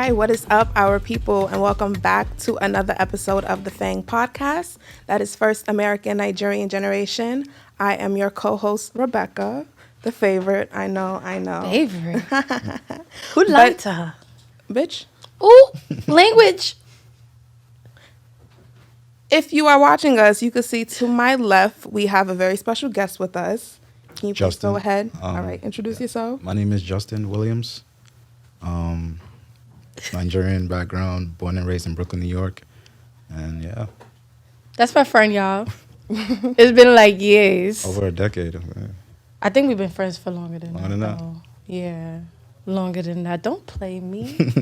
Hi, what is up, our people, and welcome back to another episode of the FANG podcast. That is First American Nigerian Generation. I am your co-host, Rebecca, the favorite. I know. Favorite? Who lied to her? Bitch. Ooh, language. If you are watching us, you can see to my left, we have a very special guest with us. Can you please go ahead? All right, introduce yourself. My name is Justin Williams. Nigerian background, born and raised in Brooklyn, New York. And yeah. That's my friend, y'all. It's been like years. Over a decade. I think we've been friends for longer than that. Though. Yeah, longer than that. Don't play me.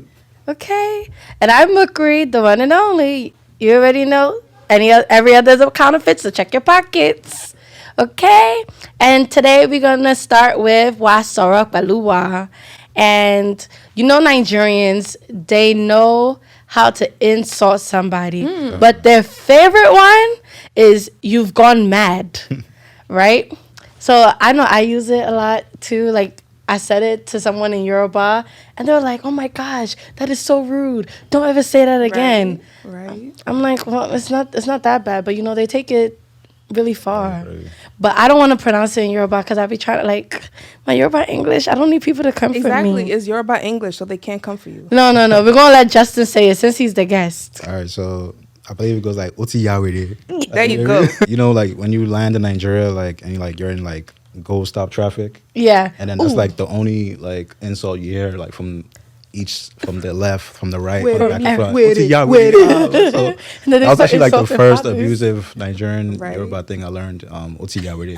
Okay. And I'm MUKRI, the one and only. You already know. Every other is a counterfeit, so check your pockets. Okay. And today we're going to start with Wa Sorok Baluwa. And you know Nigerians, they know how to insult somebody. But their favorite one is you've gone mad, right? So I know I use it a lot too. Like I said it to someone in Yoruba and they were like, oh my gosh, that is so rude. Don't ever say that again. Right. I'm like, well, it's not that bad. But, you know, they take it really far. Right. But I don't want to pronounce it in Yoruba because I be trying to, like, my Yoruba English, I don't need people to come for me. Exactly. It's Yoruba English, so they can't come for you. No. We're going to let Justin say it since he's the guest. All right, so I believe it goes like, Oti Yawere. There you go. You know, like when you land in Nigeria, like, and you're in like go stop traffic. Yeah. And then that's like the only like insult you hear, like from the left, from the right, from the back and front. Oti Yawere. So that was actually like the first abusive Nigerian Yoruba thing I learned. Oti Yawere.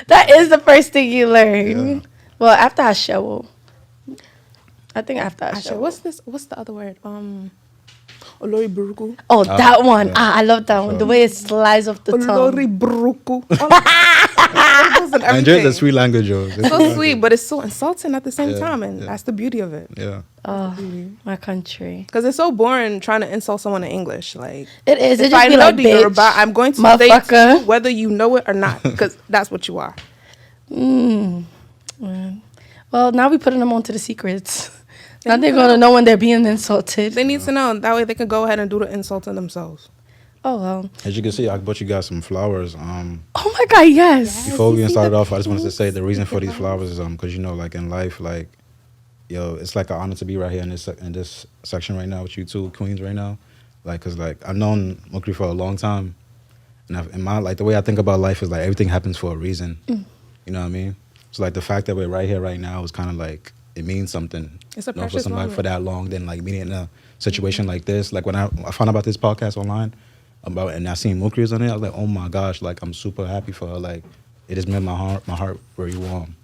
That is the first thing you learn. Yeah. Well, after Ashewo. I think after Ashewo. What's the other word? Olori Buruku. Oh, that one. Yeah. I love that one. The way it slides off the tongue. Olori Buruku. Nigeria's a sweet language, yo. It's so sweet, but it's so insulting at the same time, and that's the beauty of it. Yeah. Oh, my country. Because it's so boring trying to insult someone in English. Like it is. If I know the Yoruba, I'm going to say to you whether you know it or not, because that's what you are. Well, now we're putting them onto the secrets. Now they're going to know when they're being insulted. They need to know. That way they can go ahead and do the insulting themselves. Oh, well. As you can see, I bought you guys some flowers. Oh, my God, yes. Before we even started off, I just wanted to say the reason for these flowers is because, you know, like in life, like, yo, it's like an honor to be right here in this section right now with you two queens right now. Like, because, like, I've known MUKRI for a long time. And the way I think about life is, like, everything happens for a reason. You know what I mean? So, like, the fact that we're right here right now is kind of like, it means something. It's a precious for somebody moment. for that long, then like being in a situation like this. Like when I found out about this podcast online, and I seen MUKRI on it, I was like, oh my gosh, like I'm super happy for her. Like it just made my heart very warm.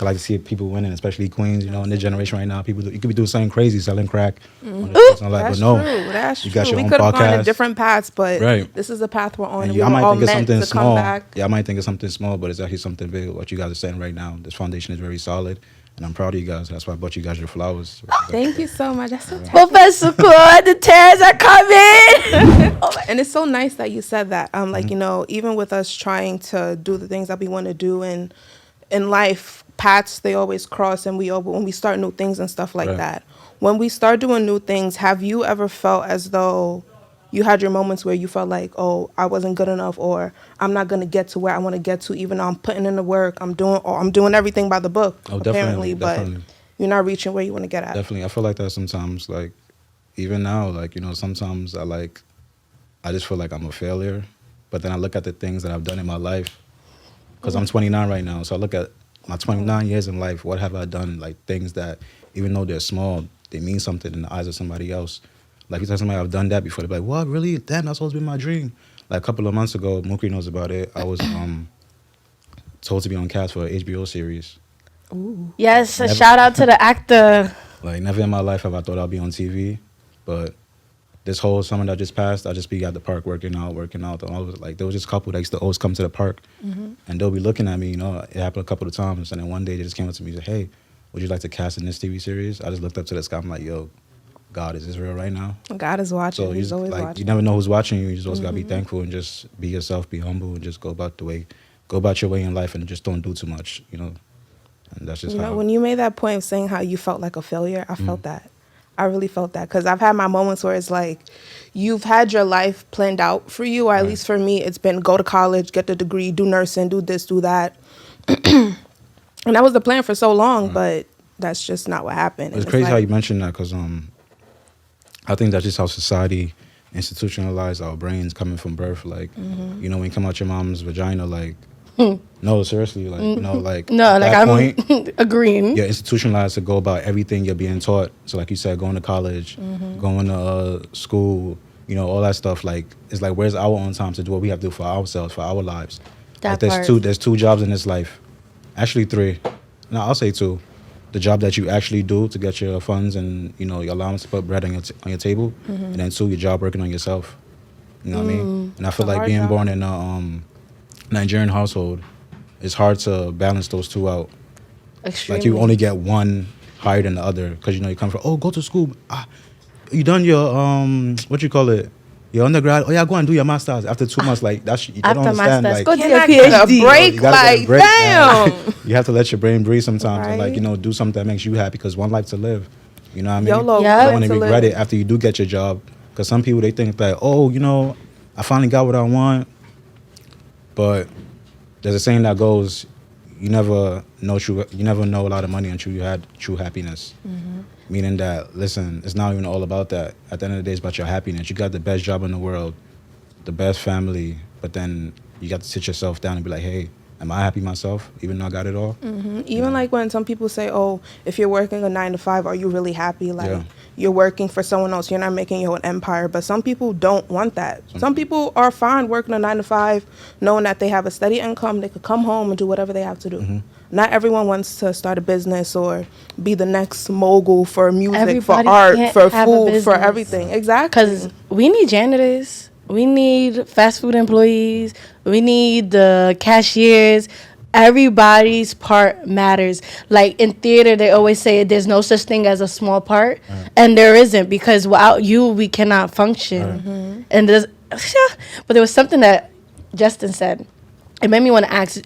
I like to see people winning, especially queens. You know, in this generation right now, you could be doing something crazy, selling crack. That's true. That's you got true. your own We could have gone in podcast. different paths, but this is the path we're on. And we I might all think it's meant something to small. come back. Yeah, I might think it's something small, but it's actually something big. What you guys are saying right now, this foundation is very solid. And I'm proud of you guys. That's why I bought you guys your flowers. Thank you so much. That's so Professor Cool, the tears are coming. And it's so nice that you said that. Like, you know, even with us trying to do the things that we want to do in life, paths, they always cross, and when we start new things and stuff like that. When we start doing new things, have you ever felt as though you had your moments where you felt like, oh, I wasn't good enough, or I'm not going to get to where I want to get to, even though I'm putting in the work, I'm doing everything by the book, apparently, but you're not reaching where you want to get at? Definitely. I feel like that sometimes, like, even now, like, you know, sometimes I just feel like I'm a failure, but then I look at the things that I've done in my life, because I'm 29 right now, so I look at my 29 years in life, what have I done, like, things that, even though they're small, they mean something in the eyes of somebody else. Like, you tell somebody I've done that before, they're like, what, really? Damn, that's supposed to be my dream. Like, a couple of months ago, MUKRI knows about it, I was told to be on cast for an HBO series. Ooh. Yes, a shout out to the actor. Like, never in my life have I thought I'd be on TV, but this whole summer that just passed, I just be at the park working out. Like, there was just a couple that used to always come to the park, and they'll be looking at me, you know, it happened a couple of times, and then one day they just came up to me and said, hey, would you like to cast in this TV series? I just looked up to the sky, I'm like, yo, God, is this real right now? God is watching. So He's always watching. You never know who's watching you. You just always gotta be thankful and just be yourself, be humble, and just go about your way in life, and just don't do too much, you know. And that's just how. When you made that point of saying how you felt like a failure, I felt that. I really felt that because I've had my moments where it's like you've had your life planned out for you, or at least for me, it's been go to college, get the degree, do nursing, do this, do that. And that was the plan for so long, but that's just not what happened. It's crazy how you mentioned that because I think that's just how society institutionalized our brains coming from birth. Like, you know, when you come out your mom's vagina, like, no, seriously, like, you know, like, No, at like that I'm point, agreeing. you're institutionalized to go about everything you're being taught. So, like you said, going to college, going to school, you know, all that stuff. Like, it's like, where's our own time to do what we have to do for ourselves, for our lives? That Like, part. there's two jobs in this life. Actually, three. No, I'll say two. The job that you actually do to get your funds and, you know, your allowance to put bread on your table, and then two, your job working on yourself. You know what I mean? And I feel a like hard being job. born in a Nigerian household, it's hard to balance those two out. Extremely. Like you only get one higher than the other because you know you come from go to school. You done your what you call it? Your undergrad. Oh yeah, go and do your masters. After 2 months, like that's they don't After understand. masters, Like go to Can your I get a PhD. break? you gotta get a Like, break, man. damn. You have to let your brain breathe sometimes and like, you Right. know, do something that makes you happy because one life to live. You know what I mean? YOLO, You Yeah. don't want to to regret live. it after you do get your job. Because some people, they think that, oh, you know, I finally got what I want. But there's a saying that goes, you never know a lot of money until you had true happiness. Meaning that, listen, it's not even all about that. At the end of the day, it's about your happiness. You got the best job in the world, the best family, but then you got to sit yourself down and be like, hey, am I happy myself, even though I got it all? Even like when some people say, oh, if you're working a 9 to 5, are you really happy? Like Yeah. you're working for someone else, you're not making your own empire. But some people don't want that. Some people are fine working a 9 to 5, knowing that they have a steady income, they could come home and do whatever they have to do. Not everyone wants to start a business or be the next mogul for music, Everybody for art, can't for have a food, for business. everything. Exactly. Because we need janitors, we need fast food employees, we need the cashiers. Everybody's part matters. Like in theater, they always say there's no such thing as a small part, and there isn't because without you, we cannot function. And there's, but there was something that Justin said. It made me want to ask: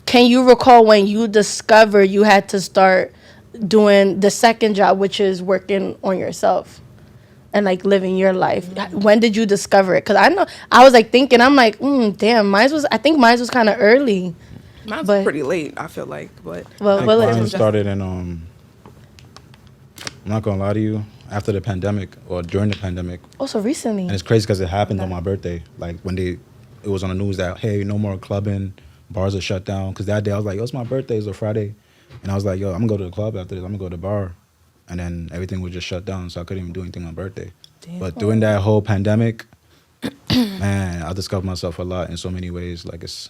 can you recall when you discovered you had to start doing the second job, which is working on yourself? And like living your life. When did you discover it? Because I know I was like thinking, I'm like, damn, I think mine was kind of early. Mine's but- pretty late, I feel like. But Well, I well, think it's mine just- started in, I'm not going to lie to you, after the pandemic or during the pandemic. also recently. And it's crazy because it happened on my birthday. Like when it was on the news that, hey, no more clubbing, bars are shut down. Because that day I was like, yo, it's my birthday, it's a Friday. And I was like, yo, I'm going to go to the club after this. I'm going to go to the bar. And then everything was just shut down. So I couldn't even do anything on my birthday. Damn. But during that whole pandemic, man, I discovered myself a lot in so many ways. Like it's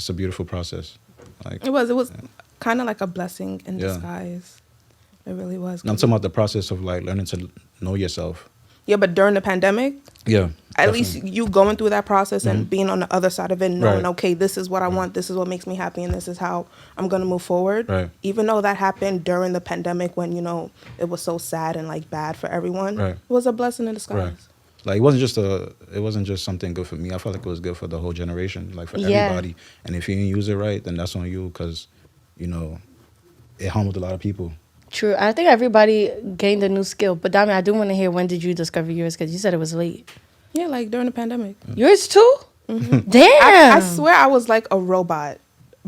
a beautiful process. Like it was kind of like a blessing in Yeah. disguise. It really was. I'm talking about the process of like learning to know yourself. Yeah, but during the pandemic, Yeah. at least you going through that process and being on the other side of it, knowing, Right. okay, this is what I want, this is what makes me happy, and this is how I'm going to move forward. Right. Even though that happened during the pandemic when, you know, it was so sad and like bad for everyone, Right. it was a blessing in disguise. Right. Like it wasn't just something good for me. I felt like it was good for the whole generation, like for Yeah. everybody. And if you didn't use it right, then that's on you because, you know, it humbled a lot of people. True. I think everybody gained a new skill. But Dami, I do want to hear, when did you discover yours? Because you said it was late. Yeah, like during the pandemic. Yours too? Damn. I swear I was like a robot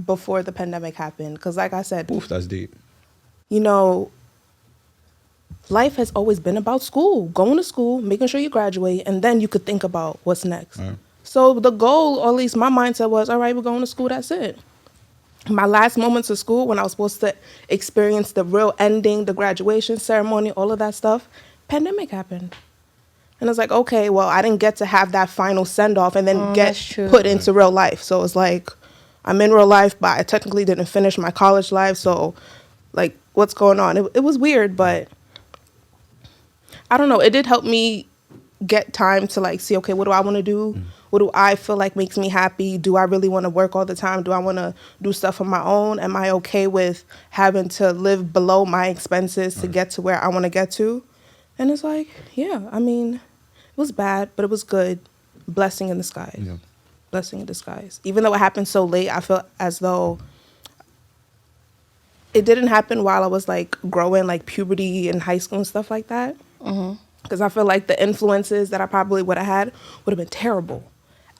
before the pandemic happened. Because like I said, Oof, that's deep. you know, life has always been about school, going to school, making sure you graduate, and then you could think about what's next. Right. So the goal, or at least my mindset was, all right, we're going to school, that's it. My last moments of school, when I was supposed to experience the real ending, the graduation ceremony, all of that stuff, pandemic happened. And it's like, okay, well, I didn't get to have that final send-off and then get that's true. put into real life. So it's like, I'm in real life, but I technically didn't finish my college life. So, like, what's going on? It was weird, but I don't know. It did help me get time to, like, see, okay, what do I want to do? What do I feel like makes me happy? Do I really want to work all the time? Do I want to do stuff on my own? Am I okay with having to live below my expenses to get to where I want to get to? And it's like, yeah, I mean, it was bad, but it was good. Blessing in disguise. Yeah. Blessing in disguise. Even though it happened so late, I felt as though it didn't happen while I was like growing, like puberty in high school and stuff like that. Because I feel like the influences that I probably would have had would have been terrible.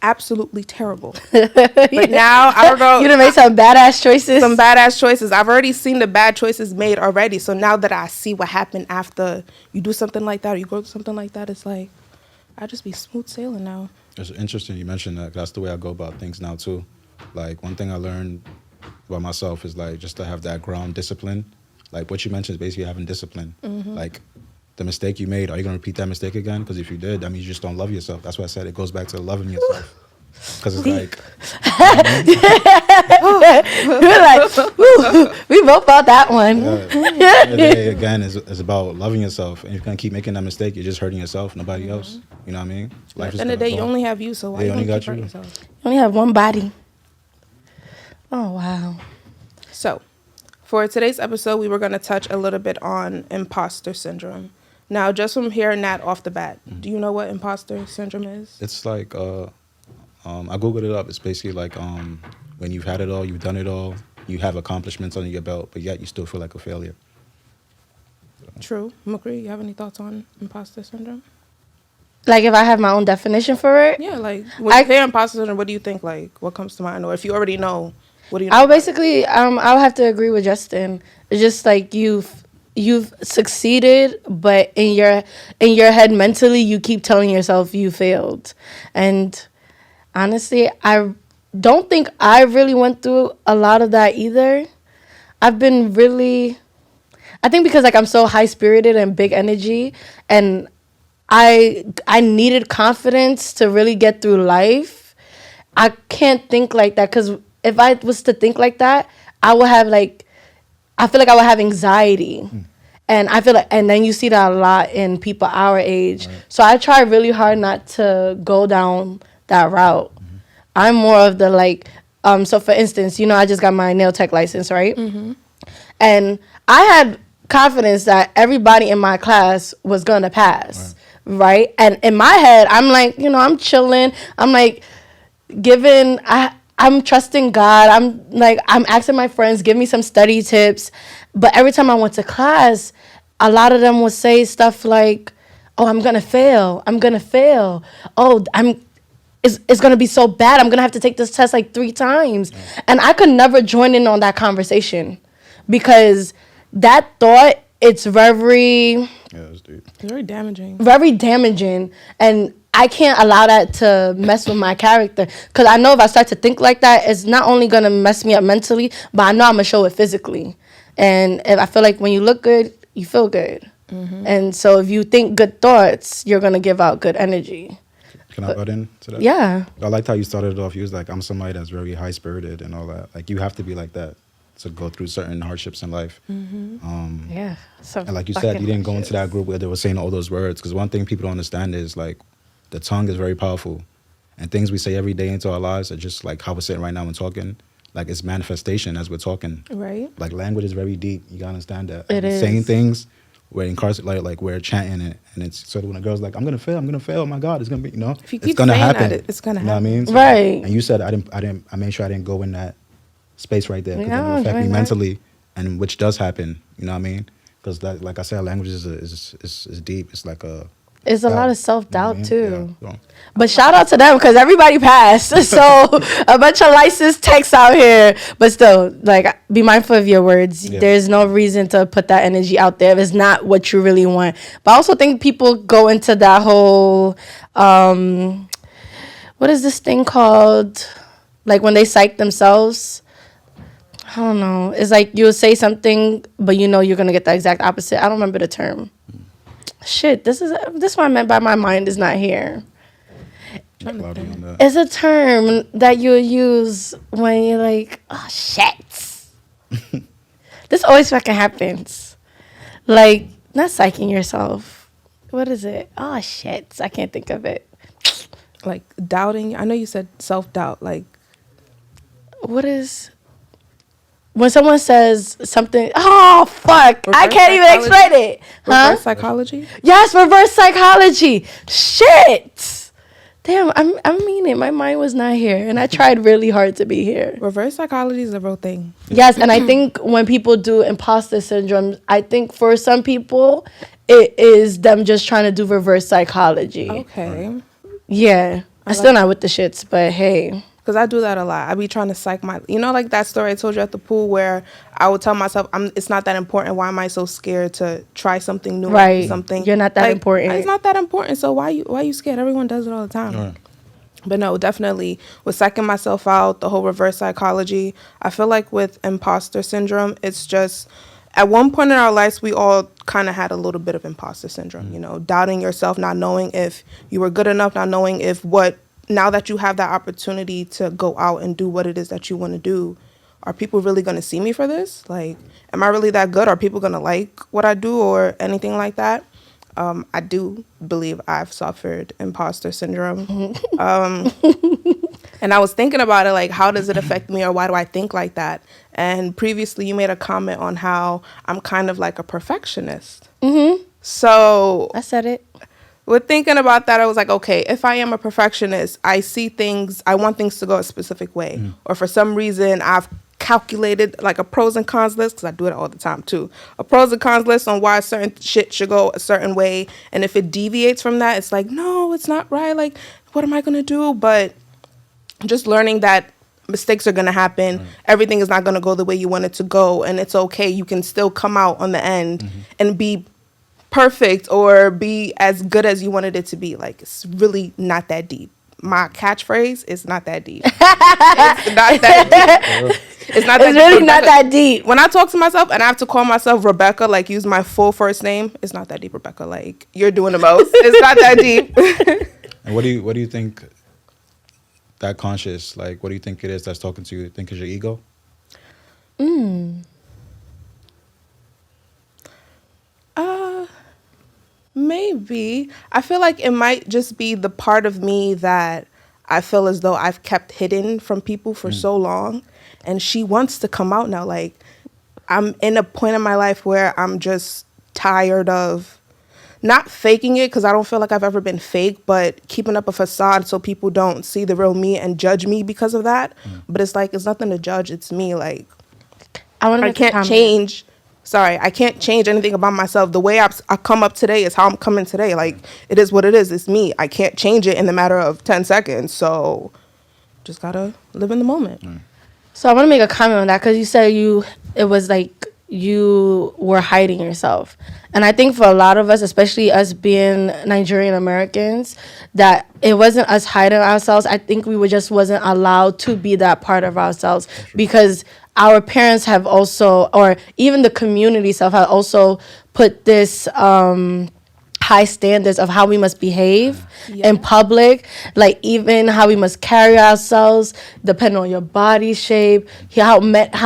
Absolutely terrible. But now I don't know. You done made some badass choices. Some badass choices. I've already seen the bad choices made already. So now that I see what happened after you do something like that or you go through something like that, it's like, I just be smooth sailing now. It's interesting you mentioned that. That's the way I go about things now too. Like one thing I learned about myself is like just to have that ground discipline. Like what you mentioned is basically having discipline. Like the mistake you made, are you going to repeat that mistake again? Because if you did, that means you just don't love yourself. That's why I said it goes back to loving yourself. Because it's like... We're like, woo, we both felt that one. Again, it's about loving yourself. And if you're going to keep making that mistake, you're just hurting yourself, nobody else. You know what I mean? At the end of the day, you only have you, so why you only gonna got keep hurting you. yourself? You only have one body. Oh, wow. So, for today's episode, we were going to touch a little bit on imposter syndrome. Now, just from hearing that off the bat, do you know what imposter syndrome is? It's like, I Googled it up. It's basically like when you've had it all, you've done it all, you have accomplishments under your belt, but yet you still feel like a failure. True. Mukri, you have any thoughts on imposter syndrome? Like if I have my own definition for it? Yeah, like when you hear imposter syndrome, what do you think? Like, what comes to mind? Or if you already know, what do you know? I'll basically, I'll have to agree with Justin. It's just like you've succeeded, but in your head mentally, you keep telling yourself you failed. And honestly, I don't think I really went through a lot of that either. I've been really, I think because like I'm so high spirited and big energy, and I needed confidence to really get through life. I can't think like that, because if I was to think like that, I would have like, I feel like I would have anxiety. And I feel like, and then you see that a lot in people our age. Right. So I try really hard not to go down that route. I'm more of the like, so for instance, you know, I just got my nail tech license, right? And I had confidence that everybody in my class was gonna pass, right? And in my head, I'm like, you know, I'm chilling. I'm like, I'm trusting God. I'm asking my friends, give me some study tips. But every time I went to class, a lot of them would say stuff like, oh, I'm going to fail. Oh, it's going to be so bad. I'm going to have to take this test like 3 times. And I could never join in on that conversation, because that thought, it's very... Yeah, it's deep. Very damaging. Very damaging. And I can't allow that to mess with my character, because I know if I start to think like that, it's not only going to mess me up mentally, but I know I'm going to show it physically. And if I feel like when you look good, you feel good. And so if you think good thoughts, you're going to give out good energy. Can I butt in to that? Yeah. I liked how you started it off. You was like, I'm somebody that's very high-spirited and all that. Like, you have to be like that to go through certain hardships in life. Yeah. And like you said, you didn't go into that group where they were saying all those words, because one thing people don't understand is, like, the tongue is very powerful. And things we say every day into our lives are just like how we're sitting right now and talking. Like, it's manifestation as we're talking. Right. Like, language is very deep. You gotta understand that. It is. Saying things, we're incarcerated, like we're chanting it. And it's sort of when a girl's like, I'm gonna fail, oh my God, it's gonna be, you know, If you it's keep gonna saying happen. that, it's gonna You know what I happen. mean? So, Right. And you said I made sure I didn't go in that space right there, because it Yeah, will affect me right. mentally, and which does happen. You know what I mean? Because like I said, language is deep. It's like a... It's a lot of self-doubt, you know what I too. mean? Yeah, so. But shout out to them, because everybody passed. So a bunch of licensed techs out here. But still, like, be mindful of your words. Yeah. There's no reason to put that energy out there if it's not what you really want. But I also think people go into that whole, what is this thing called? Like when they psych themselves. I don't know. It's like you'll say something, but you know you're going to get the exact opposite. I don't remember the term. Shit, this is what I meant by my mind is not here. Cloudy on that. It's a term that you'll use when you're like, oh, shit. This always fucking happens. Like, not psyching yourself. What is it? Oh, shit. I can't think of it. Like doubting. I know you said self-doubt. Like, What is... When someone says something... Oh, fuck. I can't even explain it. reverse psychology. Yes, reverse psychology. Shit. Damn, I mean it. My mind was not here, and I tried really hard to be here. Reverse psychology is a real thing. Yes, and I think when people do imposter syndrome, I think for some people, it is them just trying to do reverse psychology. Okay. Yeah, I'm still not with the shits, but hey. Because I do that a lot. I be trying to psych like that story I told you at the pool where I would tell myself, it's not that important. Why am I so scared to try something new? Right. Something. You're not that important. It's not that important. So why you scared? Everyone does it all the time. Right. But no, definitely with psyching myself out, the whole reverse psychology, I feel like with imposter syndrome, it's just at one point in our lives, we all kind of had a little bit of imposter syndrome, doubting yourself, not knowing if you were good enough, not knowing if now that you have that opportunity to go out and do what it is that you want to do, are people really going to see me for this? Like, am I really that good? Are people going to like what I do or anything like that? I do believe I've suffered imposter syndrome. And I was thinking about it, like, how does it affect me or why do I think like that? And previously you made a comment on how I'm kind of like a perfectionist. Mm-hmm. So I said it. With thinking about that, I was like, okay, if I am a perfectionist, I want things to go a specific way. Or for some reason, I've calculated like a pros and cons list, because I do it all the time too. A pros and cons list on why certain shit should go a certain way. And if it deviates from that, it's like, no, it's not right. Like, what am I going to do? But just learning that mistakes are going to happen. Everything is not going to go the way you want it to go. And it's okay. You can still come out on the end and be perfect or be as good as you wanted it to be. Like, it's really not that deep. My catchphrase is not that deep. It's not that deep. It's not that It's deep. really Rebecca, not that deep. when I talk to myself and I have to call myself Rebecca, like use my full first name, it's not that deep, Rebecca. Like, you're doing the most. It's not that deep. And what do you think that conscious, like, what do you think it is that's talking to you? Think it's your ego? Maybe. I feel like it might just be the part of me that I feel as though I've kept hidden from people for so long. And she wants to come out now. Like, I'm in a point in my life where I'm just tired of not faking it, because I don't feel like I've ever been fake, but keeping up a facade so people don't see the real me and judge me because of that. But it's like, it's nothing to judge. It's me. Like, I can't change. Sorry, I can't change anything about myself. The way I come up today is how I'm coming today. Like, it is what it is. It's me. I can't change it in the matter of 10 seconds. So just gotta live in the moment. So I want to make a comment on that, because you said it was like you were hiding yourself. And I think for a lot of us, especially us being Nigerian Americans, that it wasn't us hiding ourselves. I think we wasn't allowed to be that part of ourselves, because our parents have also, or even the community itself, have also put this high standards of how we must behave in public, like even how we must carry ourselves, depending on your body shape, how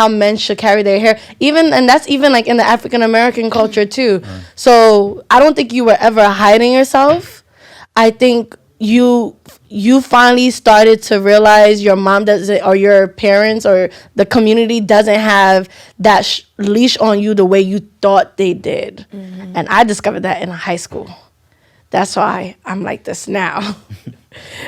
men should carry their hair, and that's even like in the African American culture too. So I don't think you were ever hiding yourself. I think you finally started to realize your mom doesn't, or your parents or the community doesn't have that leash on you the way you thought they did. And I discovered that in high school. That's why I'm like this now.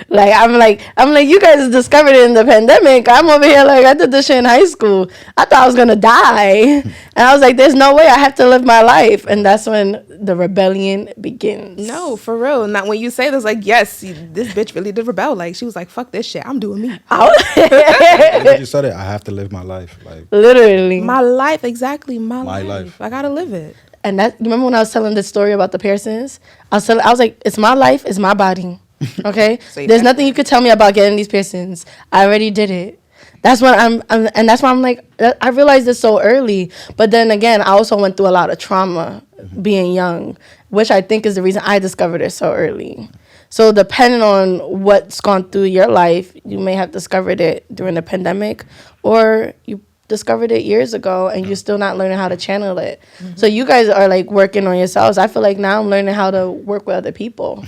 Like, I'm like, you guys discovered it in the pandemic. I'm over here like, I did this shit in high school. I thought I was going to die. And I was like, there's no way, I have to live my life. And that's when the rebellion begins. No, for real. Not when you say this, like, yes, this bitch really did rebel. Like, she was like, fuck this shit. I'm doing me. You just said it. I have to live my life. Like, Literally. My life, exactly. My My life. life. I gotta live it. And that, remember when I was telling the story about the piercings? I was like, it's my life, it's my body. Okay? Say There's that. nothing you could tell me about getting these piercings. I already did it. That's when and that's why I'm like, I realized this so early. But then again, I also went through a lot of trauma being young, which I think is the reason I discovered it so early. So depending on what's gone through your life, you may have discovered it during the pandemic, or you discovered it years ago and you're still not learning how to channel it. So you guys are like working on yourselves. I feel like now I'm learning how to work with other people.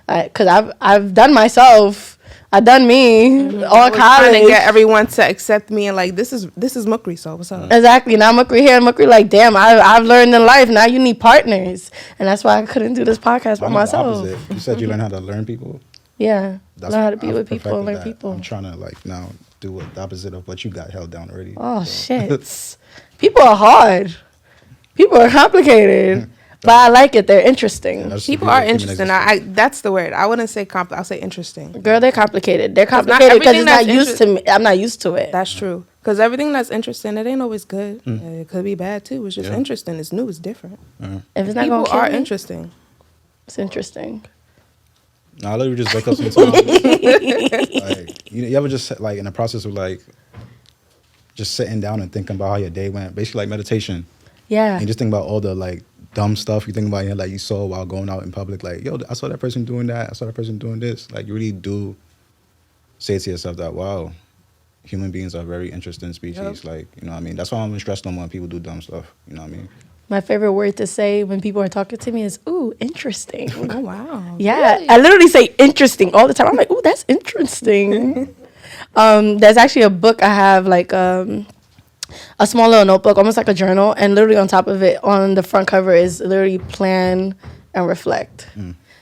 Because I've done myself. I've done me all college. Trying to get everyone to accept me and like, this is Mukri, so what's up? Exactly. Now Mukri here and Mukri like, damn, I've learned in life. Now you need partners. And that's why I couldn't do this podcast by I'm the myself. opposite. You said you learned how to learn people. Yeah. That's Learn how to be I've with people and perfected learn that. people. I'm trying to like now do the opposite of what you got held down already. Oh, So. shit. People are hard. People are complicated. But I like it. They're Yeah, interesting. that's the People beauty are of human interesting. existence. That's the word. I wouldn't say I'll say interesting. Girl, they're complicated. They're 'Cause not complicated because everything it's not that's used to me. I'm not used to it. That's true. Because everything that's interesting, it ain't always good. It could be bad too. It's just Yeah. interesting. It's new. It's different. If it's not People going to kill are me, interesting. it's interesting. I literally just wake up sometimes. Like you ever just like in the process of like just sitting down and thinking about how your day went, basically like meditation. Yeah. And you just think about all the like dumb stuff you think about, like you saw while going out in public. Like, yo, I saw that person doing that. I saw that person doing this. Like, you really do say to yourself that, wow, human beings are a very interesting species. Yep. Like, you know what I mean? That's why I'm stressed on when people do dumb stuff. You know what I mean? My favorite word to say when people are talking to me is, ooh, interesting. Oh wow. Yeah, Really? I literally say interesting all the time. I'm like, ooh, that's interesting. There's actually a book I have, like a small little notebook, almost like a journal, and literally on top of it, on the front cover, is literally plan and reflect.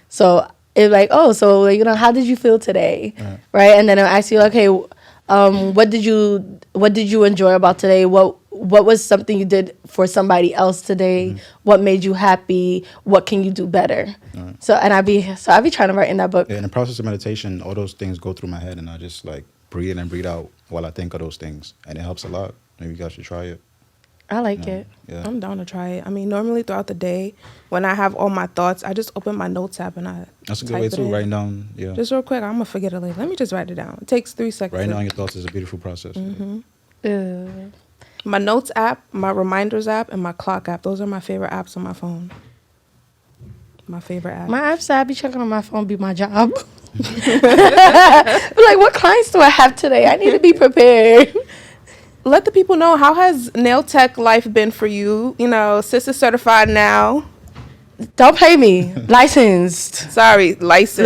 So it's like, oh, so you know, how did you feel today, right? And then I'll ask you, like, hey, what did you enjoy about today? What was something you did for somebody else today? What made you happy? What can you do better? So I be trying to write in that book. Yeah, in the process of meditation, all those things go through my head, and I just like breathe in and breathe out while I think of those things, and it helps a lot. Maybe you guys should try it. I like You know? it. Yeah. I'm down to try it. I mean, normally throughout the day, when I have all my thoughts, I just open my notes app and I That's a good type way it too. in. Writing down, yeah. Just real quick, I'm gonna forget it later. Let me just write it down. It takes 3 seconds. Writing down your thoughts is a beautiful process. My notes app, my reminders app, and my clock app. Those are my favorite apps on my phone. My favorite app. My apps that I be checking on my phone be my job. Like, what clients do I have today? I need to be prepared. Let the people know, how has nail tech life been for you? You know, sis is certified now. Don't pay me. Licensed. Sorry, licensed.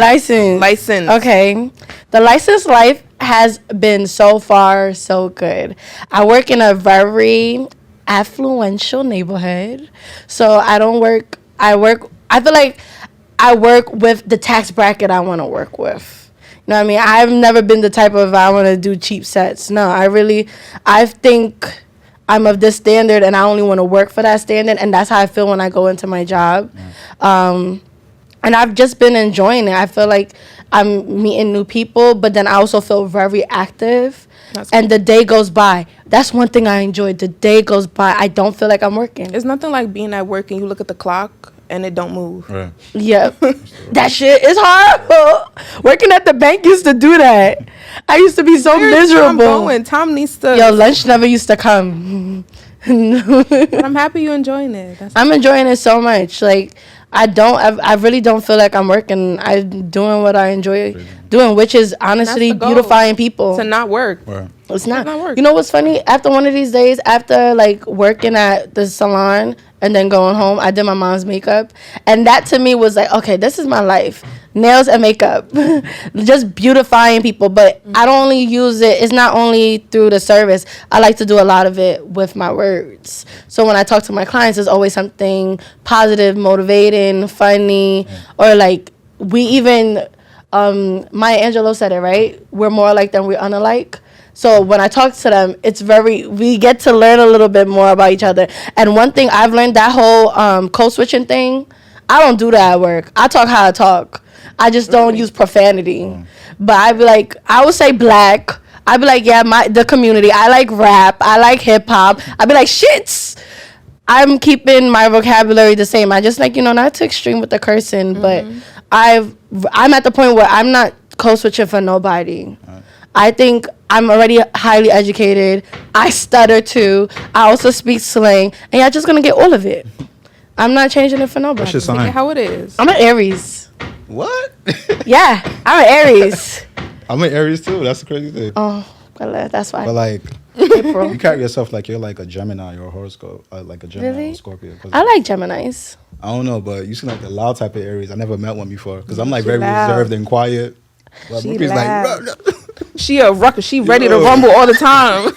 Licensed. Okay. The licensed life has been so far so good. I work in a very affluential neighborhood. So I feel like I work with the tax bracket I want to work with. You know what I mean? I've never been the type of, I want to do cheap sets. No, I think I'm of this standard and I only want to work for that standard. And that's how I feel when I go into my job. And I've just been enjoying it. I feel like I'm meeting new people, but then I also feel very active. That's And the day goes by. That's one thing I enjoyed. The day goes by. I don't feel like I'm working. It's nothing like being at work and you look at the clock and it don't move. Right. Yep. That shit is horrible. Working at the bank used to do that. I used to be so Where's Tom miserable. going? Tom needs to. Yo, lunch never used to come. But I'm happy you're enjoying it. I'm enjoying it so much. Like, I really don't feel like I'm working. I'm doing what I enjoy doing, which is honestly the goal. beautifying people. to not work. Right. It's not. not work. You know what's funny? After one of these days, after like working at the salon and then going home, I did my mom's makeup. And that to me was like, okay, this is my life. Nails and makeup. Just beautifying people. But I don't only use it, it's not only through the service. I like to do a lot of it with my words. So when I talk to my clients, it's always something positive, motivating, funny, or like we even Maya Angelou said it, right? We're more alike than we're unalike. So when I talk to them, we get to learn a little bit more about each other. And one thing I've learned, that whole code switching thing, I don't do that at work. I talk how I talk. I just don't use profanity. But I would say black. I'd be like, yeah, the community. I like rap. I like hip hop. I'd be like, shits. I'm keeping my vocabulary the same. I just like, not too extreme with the cursing, but I'm at the point where I'm not code switching for nobody. I think I'm already highly educated. I stutter too. I also speak slang, and y'all just gonna get all of it. I'm not changing it for nobody. What's your Take sign? it how it is. I'm an Aries. What? Yeah, I'm an Aries. I'm an Aries too. That's the crazy thing. Oh, well, that's But why. like, April. you carry yourself like you're like a Gemini or a horoscope, like a Gemini or Really? a Scorpio. 'Cause I like Geminis. I don't know, but you seem like the loud type of Aries. I never met one before because I'm like She very loud. reserved and quiet. But She Mookie's loud. like, She a rucker. She ready to Yo. rumble all the time.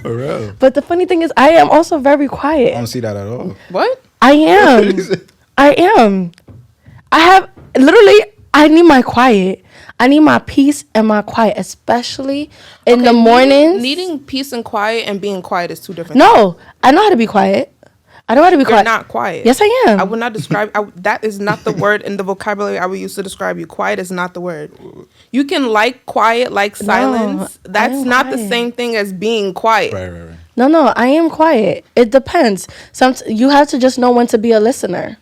for real. But the funny thing is, I am also very I quiet. don't see that at all. What? I am. I am. I need my quiet. I need my peace and my quiet, especially in the Okay, mornings. Needing peace and quiet and being quiet is two different. No, I know how to be quiet. I know how to be You're quiet. not quiet. Yes, I am. I would not describe. That is not the word in the vocabulary I would use to describe you. Quiet is not the word. You can like quiet, like silence. That's am not the quiet. same thing as being quiet. Right. No, I am quiet. It depends. You have to just know when to be a listener,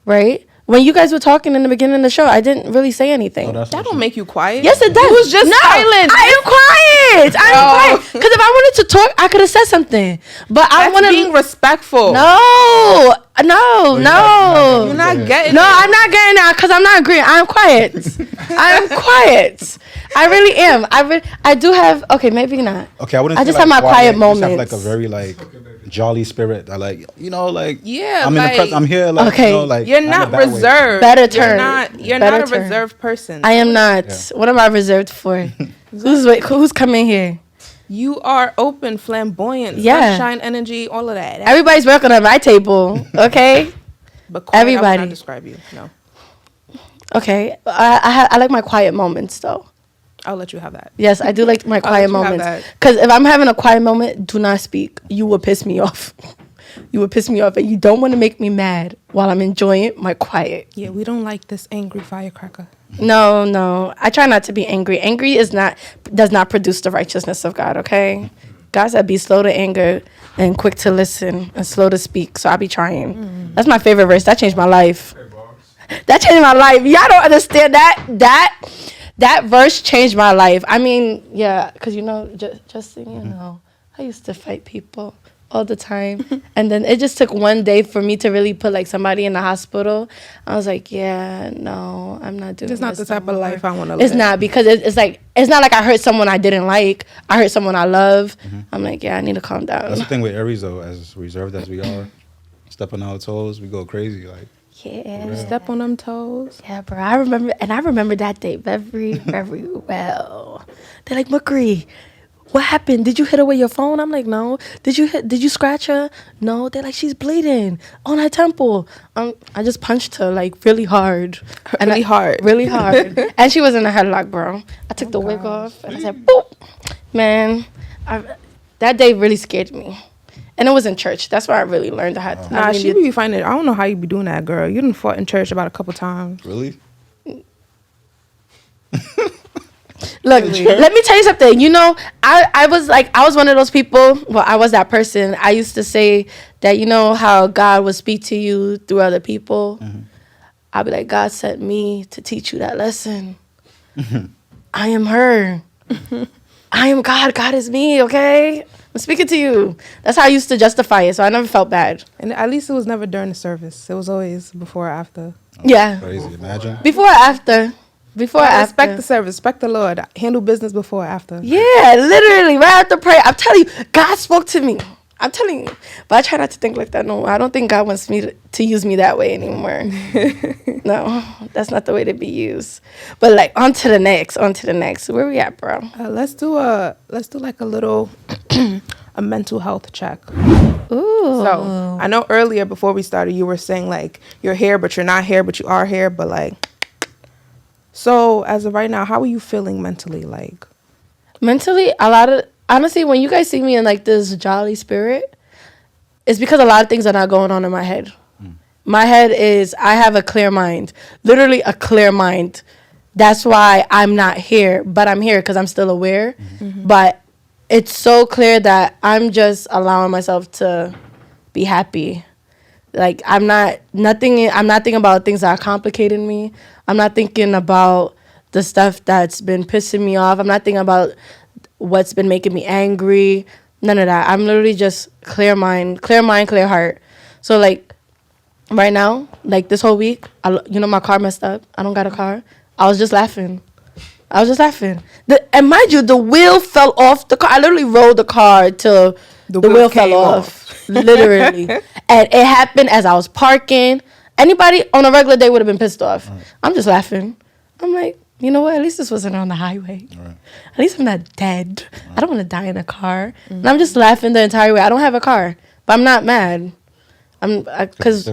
right? When you guys were talking in the beginning of the show, I didn't really say anything. Oh, That don't make you quiet. Yes, it does. You was just silent. I am quiet. I am quiet. Because if I wanted to talk, I could have said something. But I That's want being to. respectful. No. You're not getting. No, it. I'm not getting that because I'm not agreeing. I'm quiet. I'm quiet. I really am. I do have. Okay, maybe not. Okay, I wouldn't. I say just like have my quiet You just have moments. like a very like jolly spirit. I like Yeah, I'm like- I'm here. Like Okay. like You're in a not bad way. reserved. Better term. You're Better not a term. reserved person. I am not. Yeah. What am I reserved for? Who's coming here? You are open, flamboyant, Yeah. sunshine energy, all of that. Everybody's welcome at my table. Okay. But quiet, I would everybody. not describe you. No, Okay. I like my quiet moments though. I'll let you have that. Yes, I do like my quiet let you have moments. that. Because if I'm having a quiet moment, do not speak. You will piss me off. You will piss me off, and you don't want to make me mad while I'm enjoying my quiet. Yeah, we don't like this angry firecracker. No. I try not to be angry. Angry does not produce the righteousness of God. Okay, God said, "Be slow to anger and quick to listen and slow to speak." So I be trying. That's my favorite verse. That changed my life. That changed my life. Y'all don't understand that verse changed my life. I mean, yeah, because just so you know, I used to fight people all the time, and then it just took one day for me to really put like somebody in the hospital. I was like, yeah, no, I'm not doing. It's not this the type no of more. life I want to live. It's not, because it's not like I hurt someone I didn't like. I hurt someone I love. I'm like, yeah, I need to calm down. That's the thing with Aries though, as reserved as we are, stepping on our toes, we go crazy. Like Yeah. Step on them toes. Yeah, bro. I remember that day very, very well. They're like, MUKRI, what happened? Did you hit her with your phone? I'm like, no. Did you scratch her? No. They're like, she's bleeding on her temple. I just punched her like really hard. Really hard. Really hard. And she was in a headlock, bro. I took the wig off and I said, boop. Man, that day really scared me. And it was in church. That's where I really learned how to. Nah, she be finding. I don't know how you be doing that, girl. You done fought in church about a couple times. really? Look, let me tell you something. I was one of those people. Well, I was that person. I used to say that, how God would speak to you through other people. I'd be like, God sent me to teach you that lesson. I am her. I am God. God is me, okay? I'm speaking to you. That's how I used to justify it, so I never felt bad. And at least it was never during the service. It was always before or after. Yeah. Crazy. Imagine. Before or after. Before or after. Respect the service. Respect the Lord. Handle business before or after. Yeah, literally, right after prayer. I'm telling you, God spoke to me. I'm telling you. But I try not to think like that no more. I don't think God wants me to use me that way anymore. No, that's not the way to be used. But like, on to the next. Where we at, bro? Let's do like a little a mental health check. Ooh. So I know earlier before we started, you were saying like you're here, but you're not here, but you are here. But like, so as of right now, how are you feeling mentally? Like Mentally, honestly, when you guys see me in like this jolly spirit, it's because a lot of things are not going on in my head. My head I have a clear mind, literally a clear mind. That's why I'm not here, but I'm here because I'm still aware. But it's so clear that I'm just allowing myself to be happy. Like I'm not thinking about things that are complicating me. I'm not thinking about the stuff that's been pissing me off. I'm not thinking about what's been making me angry. None of that. I'm literally just clear mind, clear heart. So like right now, like this whole week, my car messed up. I don't got a car. I was just laughing. And mind you, the wheel fell off the car. I literally rolled the car till the wheel fell off. Literally. And it happened as I was parking. Anybody on a regular day would have been pissed off. Right. I'm just laughing. I'm like, you know what? At least this wasn't on the highway. Right. At least I'm not dead. Right. I don't want to die in a car. And I'm just laughing the entire way. I don't have a car, but I'm not mad. Because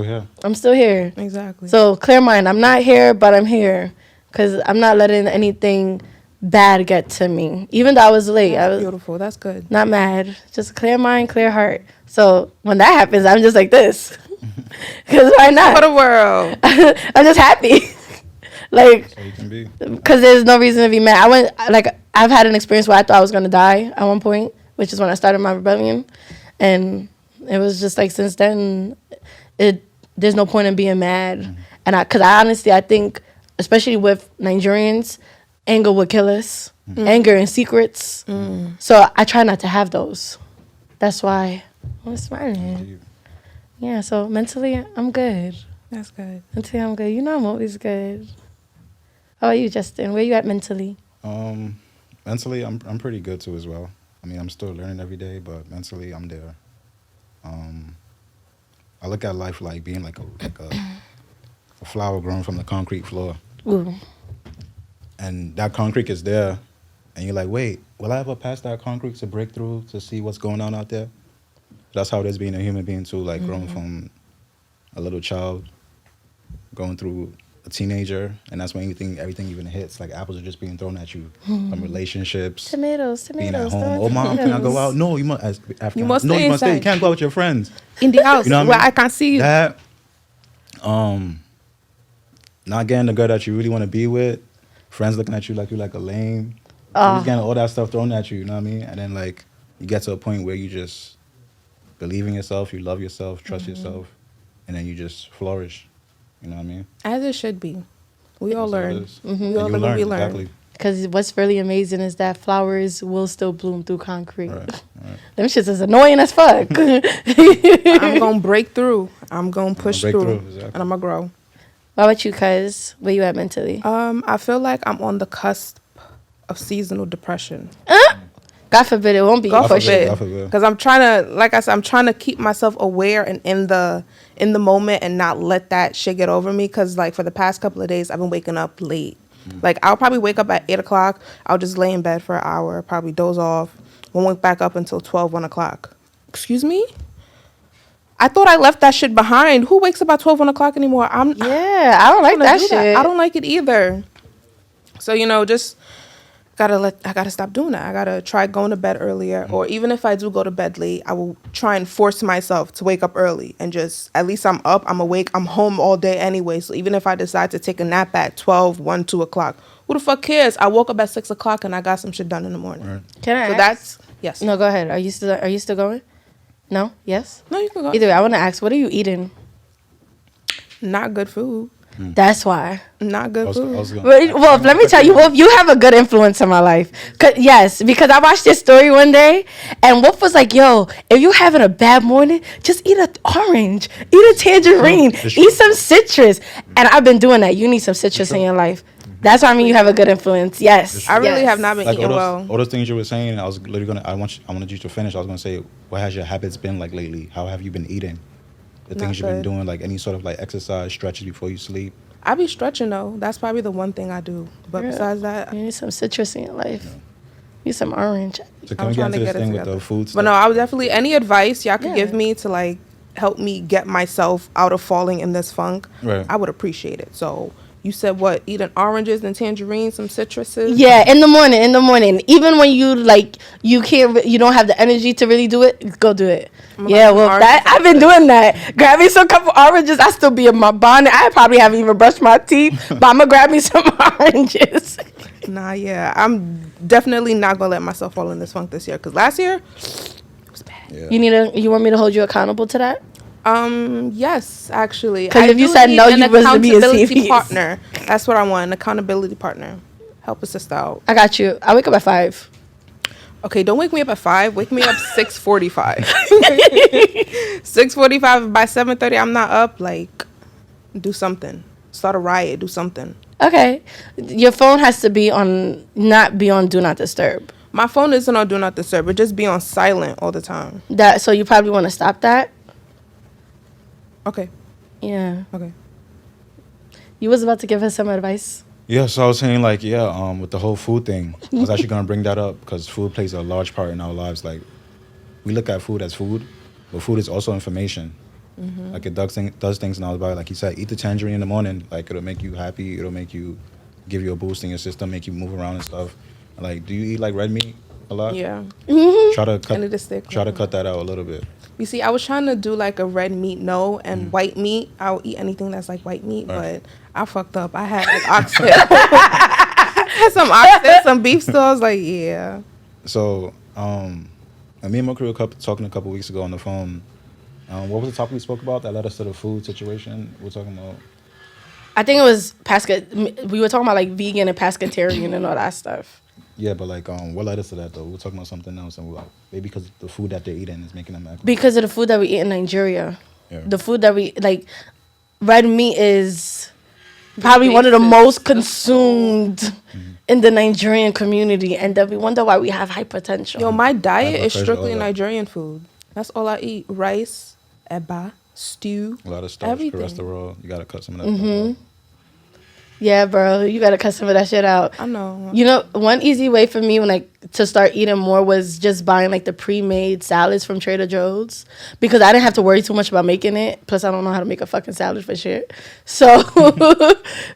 I'm still here. Exactly. So clear mind. I'm not here, but I'm here. because I'm not letting anything bad get to me. Even though I was late, I That's was beautiful. That's good. not mad. Just a clear mind, clear heart. So when that happens, I'm just like this. Because why For not? the world. I'm just happy. Like, So you can be. because there's no reason to be mad. I've had an experience where I thought I was going to die at one point, which is when I started my rebellion. And it was just like, since then, there's no point in being mad. And because I honestly, I think, especially with Nigerians, anger would kill us. Anger and secrets. So I try not to have those. That's why I'm smiling. Yeah, so mentally, I'm good. That's good. Mentally, I'm good. You know I'm always good. How are you, Justin? Where you at mentally? Mentally, I'm pretty good too as well. I mean, I'm still learning every day, but mentally, I'm there. I look at life like being like a flower growing from the concrete floor, Ooh. and that concrete is there, and you're like, wait, will I ever pass that concrete to break through to see what's going on out there? That's how it is being a human being too, like growing from a little child, going through a teenager, and that's when everything even hits. Like apples are just being thrown at you from relationships, Tomatoes. being at home. throwing Oh, mom, can I go tomatoes. out? No, you must. As African, You must no, stay you must stay. You inside. can't go out with your friends. In the house You know what I where mean? I can't see you. That, not getting the girl that you really want to be with, friends looking at you like you're like a lame. You're just getting all that stuff thrown at you. You know what I mean? And then like you get to a point where you just believe in yourself, you love yourself, trust yourself, and then you just flourish. You know what I mean? As it should be. We all That's what it learn. is. We And all you live and we learn. exactly. Because what's really amazing is that flowers will still bloom through concrete. Right. Them shits is annoying as fuck. I'm going to break through. I'm going to push break through. through, exactly. And I'm going to grow. What about you, cuz? Where you at mentally? I feel like I'm on the cusp of seasonal depression. God forbid it won't be you God push forbid. it. God forbid. Because I'm trying to, like I said, I'm trying to keep myself aware and in the moment and not let that shit get over me. Because like for the past couple of days, I've been waking up late. Like I'll probably wake up at 8 o'clock. I'll just lay in bed for an hour, probably doze off. Won't wake back up until 12, 1 o'clock. Excuse me? I thought I left that shit behind. Who wakes up at 12, 1 o'clock anymore? Yeah, I don't like gonna that do shit. I don't like it either. So, just I gotta stop doing that. I gotta try going to bed earlier. Or even if I do go to bed late, I will try and force myself to wake up early and just at least I'm up, I'm awake, I'm home all day anyway. So even if I decide to take a nap at 12, 1, 2 o'clock, who the fuck cares? I woke up at 6 o'clock and I got some shit done in the morning. Right. Can I So ask? that's yes. No, go ahead. Are you still going? No? Yes? No, you can go. Either way, I want to ask, what are you eating? Not good food. That's why. Not good food. Well, let me tell you, Wolf, you have a good influence in my life. Yes, because I watched this story one day, and Wolf was like, yo, if you're having a bad morning, just eat an orange, eat a tangerine, eat some citrus. And I've been doing that. You need some citrus in your life. That's why I mean you have a good influence. Yes. I really yes. have not been Like eating well. all those things you were saying, I was literally I wanted you to finish. I was gonna say, what has your habits been like lately? How have you been eating? The Not things you've been good. doing, like any sort of like exercise, stretches before you sleep. I be stretching though. That's probably the one thing I do. But Yeah. besides that, You need some citrus in your life. You need some orange. So can I'm we get trying into to this get it thing with together. the food stuff? But no, I would definitely any advice y'all could Yeah. give me to like help me get myself out of falling in this funk. Right. I would appreciate it. So you said what? Eating oranges and tangerines, some citruses. Yeah, in the morning. Even when you you don't have the energy to really do it, go do it. I'm Yeah, about well, some that oranges I've been doing that. Grab me some couple oranges. I still be in my bonnet. I probably haven't even brushed my teeth, but I'm gonna grab me some oranges. Nah, yeah, I'm definitely not gonna let myself fall in this funk this year. Cause last year it was bad. Yeah. You want me to hold you accountable to that? Yes, actually. 'Cause I if you do said need no, an you wasn't being accountability serious. partner. That's what I want. An accountability partner. Help a sister out. I got you. I wake up at 5. Okay, don't wake me up at 5. Wake me up 6:45. 6:45. By 7:30, I'm not up. Like, do something. Start a riot. Do something. Okay, your phone has to be not be on do not disturb. My phone isn't on do not disturb. It just be on silent all the time. So you probably want to stop that. Okay. Yeah. Okay. You was about to give her some advice. Yeah, so I was saying like, with the whole food thing, I was actually gonna bring that up because food plays a large part in our lives. Like, we look at food as food, but food is also information. Like it does things in our body. Like he said, eat the tangerine in the morning. Like it'll make you happy. It'll make you give you a boost in your system, make you move around and stuff. Like, do you eat like red meat a lot? Yeah. Try to I need to stick. cut that out a little bit. You see, I was trying to do like a red meat and white meat. I'll eat anything that's like white meat, but I fucked up. I had like oxtail. I had some oxtail, some beef stew. I was like, yeah. So, and me and Mukri were talking a couple weeks ago on the phone. What was the topic we spoke about that led us to the food situation? We're talking about. I think it was we were talking about like vegan and pescatarian and all that stuff. Yeah, but like, what led us to that though? We were talking about something else, and we were like, maybe because the food that they're eating is making them act. Because of the food that we eat in Nigeria. Yeah. The food that we like, red meat is probably one of the most consumed in the Nigerian community, and then we wonder why we have hypertension. Yo, my diet is Hypertension, strictly all that. Nigerian food. That's all I eat: rice, eba, stew. A lot of starch, everything. cholesterol. You gotta cut some of that. Yeah, bro, you gotta cut some of that shit out. I know. You know, one easy way for me to start eating more was just buying like the pre-made salads from Trader Joe's, because I didn't have to worry too much about making it. Plus, I don't know how to make a fucking salad for shit. So,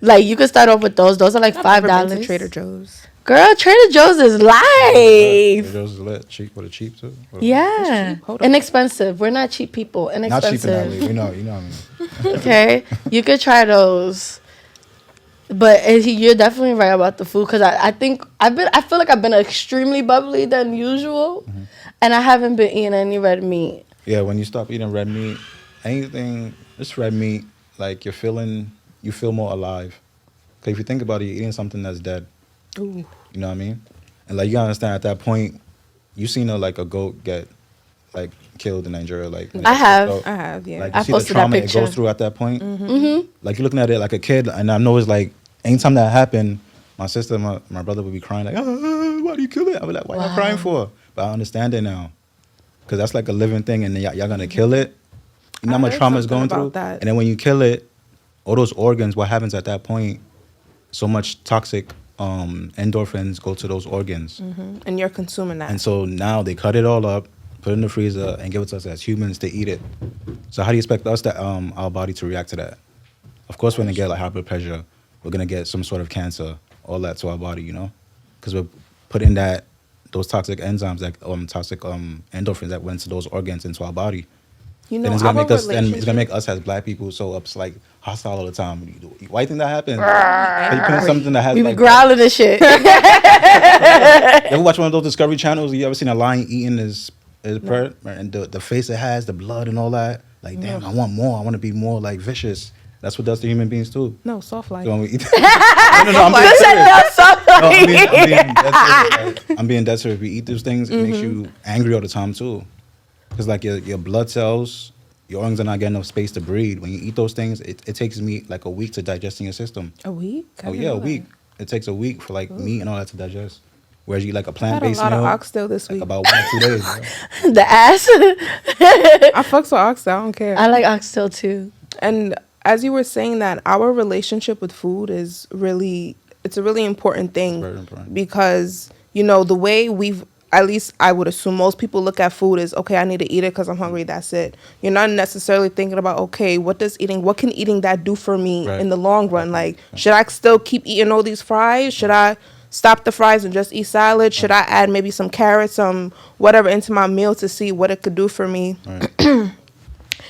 like, you could start off with those. Those are like I've never been $5. to Trader Joe's. Girl, Trader Joe's is life. Trader Joe's is lit. Cheap. What a cheap too. Yeah, Hold on. inexpensive. We're not cheap people. Not cheap in that Inexpensive. way. You know what I mean. Okay, you could try those. But you're definitely right about the food, because I think I feel like I've been extremely bubbly than usual, and I haven't been eating any red meat. Yeah, when you stop eating red meat, anything, just red meat, like you feel more alive. Because if you think about it, you're eating something that's dead. Ooh. You know what I mean? And like you gotta understand, at that point, you seen a goat get like killed in Nigeria. Like I have. so, I have, yeah. Like you I see the posted that trauma it picture. goes through at that point. Like you're looking at it like a kid, and I know it's like anytime that happened, my sister, my brother would be crying like, why do you kill it? I was like, why you crying for? But I understand it now, because that's like a living thing, and then y'all gonna kill it. You know how I much heard trauma is something going through, about that. and then when you kill it, all those organs, what happens at that point? So much toxic endorphins go to those organs, And you're consuming that. and so now they cut it all up, put it in the freezer, and give it to us as humans to eat it. So how do you expect us to our body to react to that? Of course, we're gonna get like high blood pressure. We're gonna get some sort of cancer, all that to our body, you know, because we're putting those toxic enzymes, like toxic endorphins that went to those organs into our body. You know, Then it's gonna our make us. Then it's relationship- gonna make us as black people so like hostile all the time. Why do you think that happens? You putting something that has We be like. growling and shit. You ever watch one of those Discovery channels? You ever seen a lion eating his bird and the face it has, the blood and all that? Like, damn, I want more. I want to be more like vicious. That's what does to human beings too. No, soft life. So when we eat, no, I'm being serious. No, I'm being dead serious. Like, I'm being dead serious. If we eat those things, it makes you angry all the time too. Because like your blood cells, your organs are not getting enough space to breathe. When you eat those things, it takes me like a week to digest in your system. A week? Oh yeah, a week. It takes a week for like meat and all that to digest. Whereas you eat like a I had a plant-based lot meal, of oxtail this like week. about 1 or 2 days. Bro. The ass. I fucks with oxtail. I don't care. I like oxtail too. And as you were saying that, our relationship with food is it's a really important thing. Very important. Because, you know, the way at least I would assume most people look at food is, okay, I need to eat it because I'm hungry, that's it. You're not necessarily thinking about, okay, what can eating that do for me Right. in the long run? Like, should I still keep eating all these fries? Should I stop the fries and just eat salad? Should I add maybe some carrots, some whatever into my meal to see what it could do for me? Right.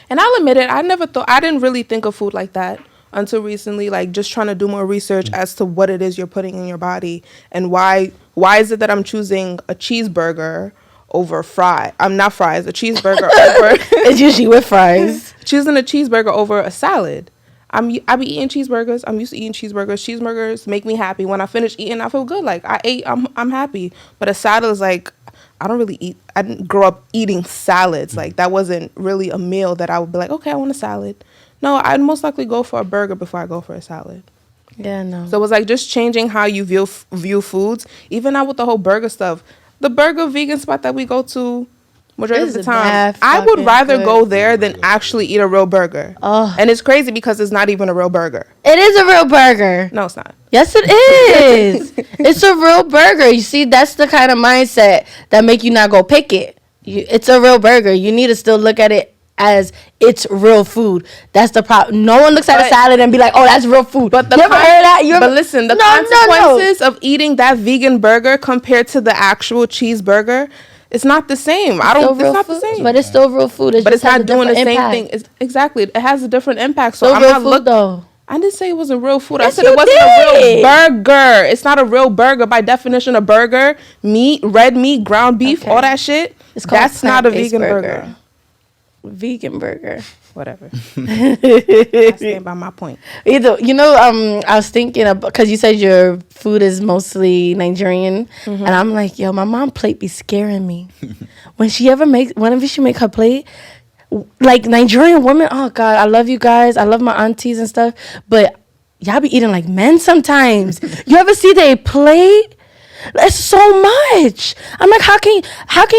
And I'll admit it, I didn't really think of food like that until recently, like just trying to do more research as to what it is you're putting in your body and why is it that I'm choosing a cheeseburger over a cheeseburger over It's usually with fries. choosing a cheeseburger over a salad. I be eating cheeseburgers. I'm used to eating cheeseburgers. Cheeseburgers make me happy. When I finish eating, I feel good. Like I ate, I'm happy. But a salad is like, I didn't grow up eating salads. Like that wasn't really a meal that I would be like, okay, I want a salad. No, I'd most likely go for a burger before I go for a salad. Yeah, no. So it was like just changing how you view foods. Even now with the whole burger stuff, the burger vegan spot that we go to majority of This the is time, bad I would fucking rather good. go there than actually eat a real burger. Oh. And it's crazy because it's not even a real burger. It is a real burger. No, it's not. Yes, it is. It's a real burger. You see, that's the kind of mindset that make you not go pick it. It's a real burger. You need to still look at it as it's real food. That's the problem. No one looks at a But- salad and be like, "Oh, that's real food." But you ever heard that? But listen, the No. consequences of eating that vegan burger compared to the actual cheeseburger, it's not the same. It's not the same. But it's still real food. But it's just has not a doing the different same impact. thing. Exactly. It has a different impact. So Still I'm real not food looking. though. I didn't say it wasn't real food. Yes, I said you it wasn't a did. real burger. It's not a real burger by definition. A burger, meat, red meat, ground beef, Okay. all that shit. It's called That's not a plant-based vegan burger. Vegan burger. Whatever. I stand by my point. Either I was thinking about, because you said your food is mostly Nigerian, and I'm like, yo, my mom plate be scaring me. Whenever she make her plate, like Nigerian women, oh God, I love you guys. I love my aunties and stuff, but y'all be eating like men sometimes. You ever see their plate? It's so much. I'm like, how can